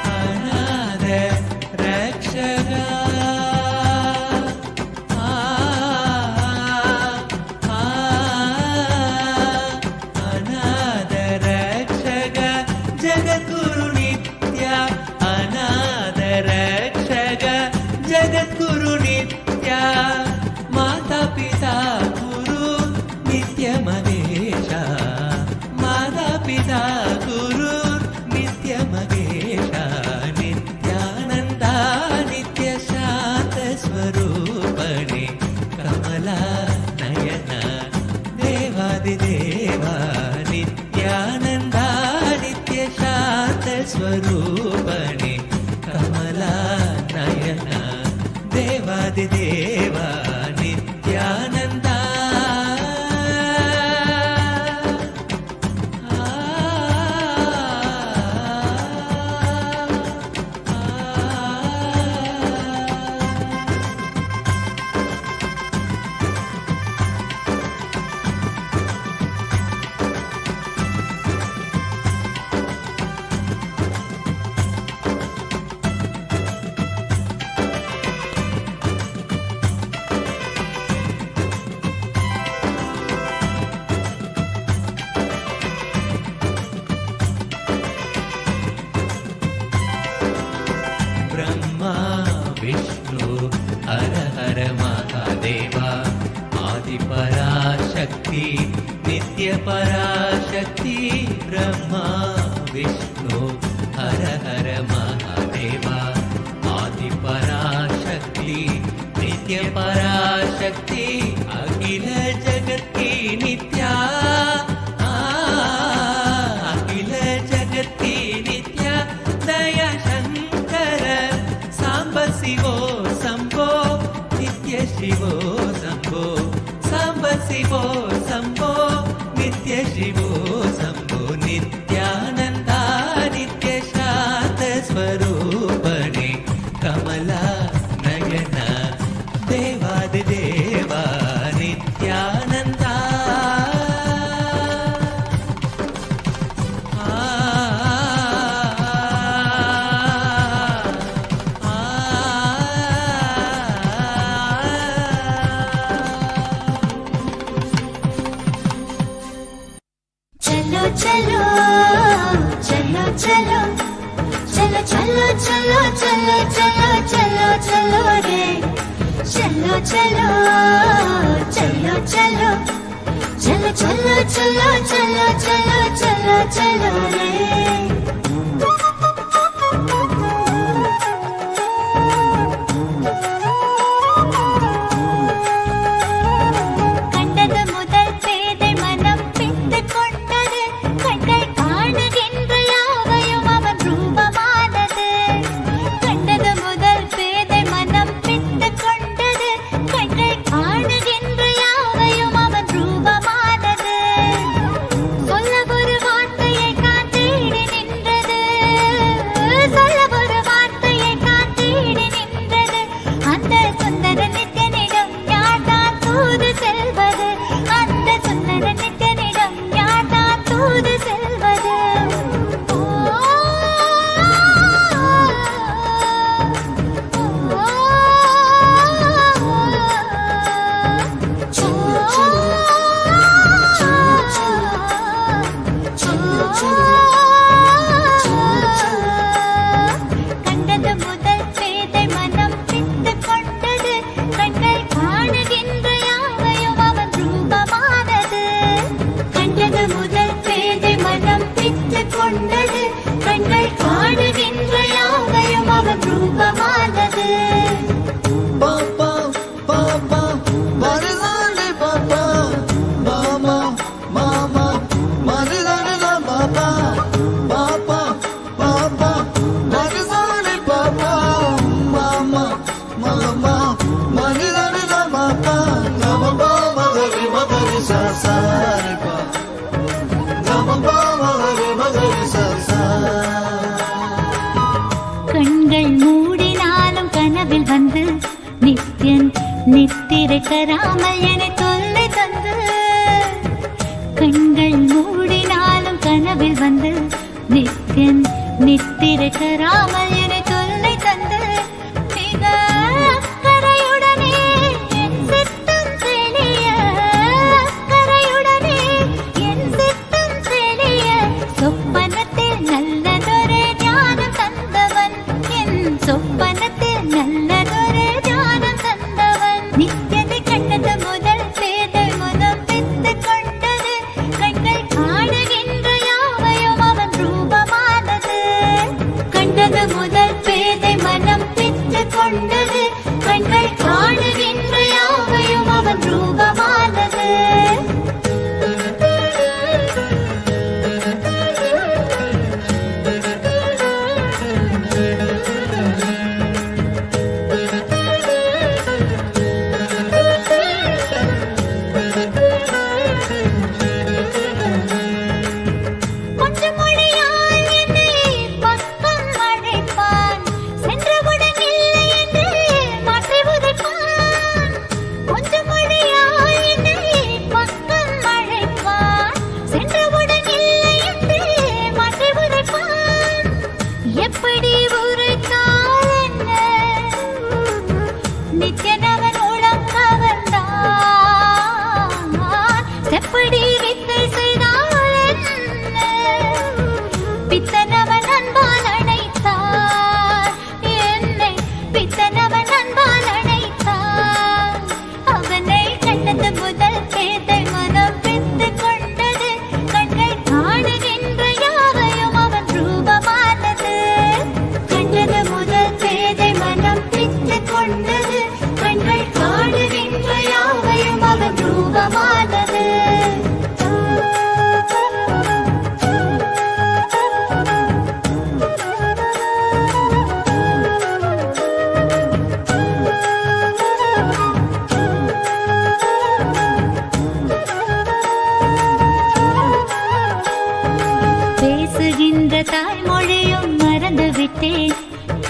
अनाथ रक्षका अनाथ रक्षक जगद्गुरु नित्या अनाथ रक्षक जगद्गुरु नित्या माता पिता गुरु नित्यमहेशा माता पिता गुरु नित्यमहेशा नित्यानन्दा नित्य शान्त स्वरूपणे कमला नयन देवादिदेवा नित्यानन्दा नित्य शान्त स्वरूपणे कमला नयन देवादिदेवा नित्यानन्दा ब्रह्मा विष्णु हर हर महादेवा आदिपराशक्ति नित्यपराशक्ति ब्रह्मा विष्णु हर हर महादेवा आदिपराशक्ति नित्यपराशक्ति अखिल जगत की नित्या अखिल जगत की नित्या दया शंकर सांब शिवो शंभो नित्य शिवो शंभो सांब शिवो शंभो नित्य शिवो शंभो नित्यानंदा नित्य शांत स्वरूपणे कमला नयन देवादिदेवा नित्यानंदा चलो चलो चलो चलो चलो चलो चलो चलो चलो चलो चलो रे चलो चलो चलो चलो चलो चलो चलो चलो चलो चलो चलो रे கண்டது முதல் பேதை மனம் பித்து கொண்டது கண்கள் காணுகின்ற யாவையும் அவன் ரூபமானது கண்டது முதல் பேதை மனம் பித்து கொண்டது கண்கள் காணுகின்ற யாவையும் அவன் ரூபமானது சொல்ல ஒரு வார்த்தையை காத்தேடி நின்றது சொல்ல ஒரு வார்த்தையை காத்தேடி நின்றது அந்த சுந்தர நித்யனிடம் யார்தான் தூது செல்வது அந்த சுந்தர நித்யனிடம் யார்தான் தூது செல்வது கண்டது முதல் பேதை மனம் பித்து கொண்டது கண்கள் காணுகின்ற யாவையும் அவன் ரூபமானது கண்டது முதல் பேதை மனம் பித்து கொண்டது கண்கள் காணுகின்ற யாவையும் அவன் ரூபமானது Papa, Papa, Marizani Papa, Mama, Mama, Marizani Papa, Papa, Papa, Marizani Papa, Mama, Mama, Marizani Papa, Mama, Magari Magari Sasari Pa, Mama, Magari Magari Sasari. கண்கள் மூடினாலும் கனவில் வந்து நித்யன் நித்திரை தராமல் என தொல்லை தந்து கண்கள் மூடினாலும் கனவில் வந்து நித்யன் நித்திரை தராமல் என தொல்லை தந்து மிக அக்கறையுடனே என் சித்தம் தெளிய அக்கறையுடனே என் சித்தம் தெளிய சொப்பனத்தில் நல்லதொரு ஞானம் தந்தவன் என் சொப்பனத்தில் நல்லதொரு ஞானம் தந்தவன் நித்யனை கண்டது முதல் பேதை முதல் பித்து கொண்டது கண்கள் காணுகின்ற யாவையும் அவன் ரூபமானது கண்டது முதல் பேதை மனம் பித்து கொண்டது கண்கள் காணுகின்ற யாவையும் அவன் ரூபமானது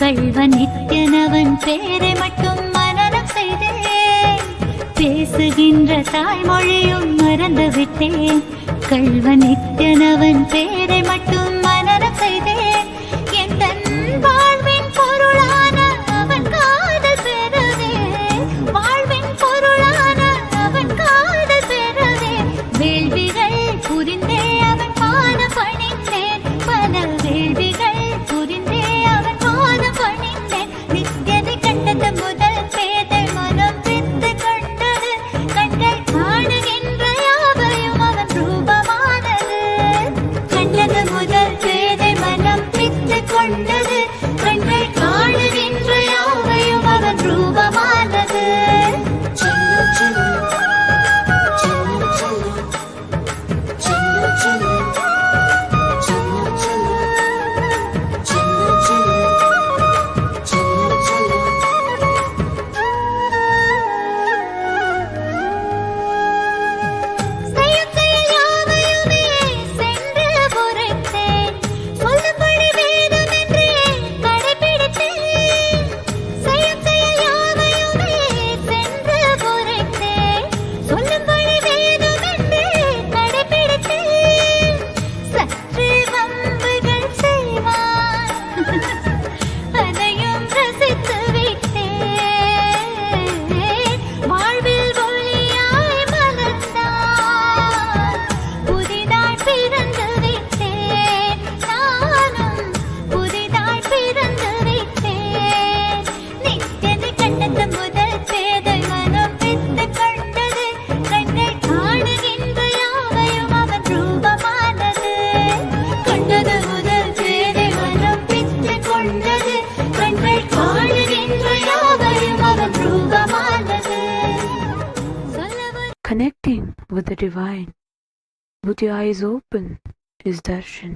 கள்வன் நித்யனவன் பேரை மட்டும் மனனம் செய்தேன். பேசுகின்ற தாய்மொழியும் மறந்து விட்டேன். கள்வன் நித்யனவன் பேரை மட்டும் மனனம் செய்தேன். என் தன் வாழ்வின் பொருளான அவன் காதல் பெறவே, வாழ்வின் பொருளான அவன் காதல் பெறவே, வேள்விகள் புரிந்தே அவன் பாதம் பணிந்தேன். பல வேள்விகள் புரிந்தே அவன் பாதம் பணிந்தேன். நித்யனை கண்டது முதல் பேதை மனம் பித்து கொண்டது. கண்கள் காணுகின்ற யாவையும் அவன் ரூபமானது. கண்டது முதல் பேதை மனம் பித்து கொண்டது. கண்கள் காணுகின்ற யாவையும் அவன் ரூபமானது. செயல் செயல் யாவையுமே சென்று உரைத்தேன். சொல்லும்படி வேதமென்றே கடைபிடித்தேன். செயல் செயல் யாவையுமே சென்று உரைத்தேன். சொல்லும்படி வேதமென்றே கடைபிடித்தேன். சற்று வம்புகள் செய்வான், அதையும் ரசித்து விட்டேன். வாழ்வில் ஒளியாய் மலர்ந்தான், புதிதாய் பிறந்து விட்டேன். நானும் புதிதாய் பிறந்து விட்டேன். நித்யனை கண்டது முதல் பேதை மனம் பித்து கொண்டது. கண்கள் காணுகின்ற யாவையும் அவன் ரூபமானது. கண்டது முதல் பேதை மனம் பித்து கொண்டது. கண்கள் காணுகின்ற யாவையும் அவன் ரூபமானது. Connecting with the divine, with your eyes open, is darshan.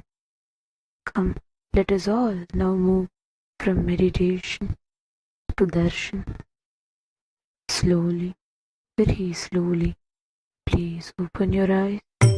Come, let us all now move from meditation to darshan. Slowly, very slowly, please open your eyes.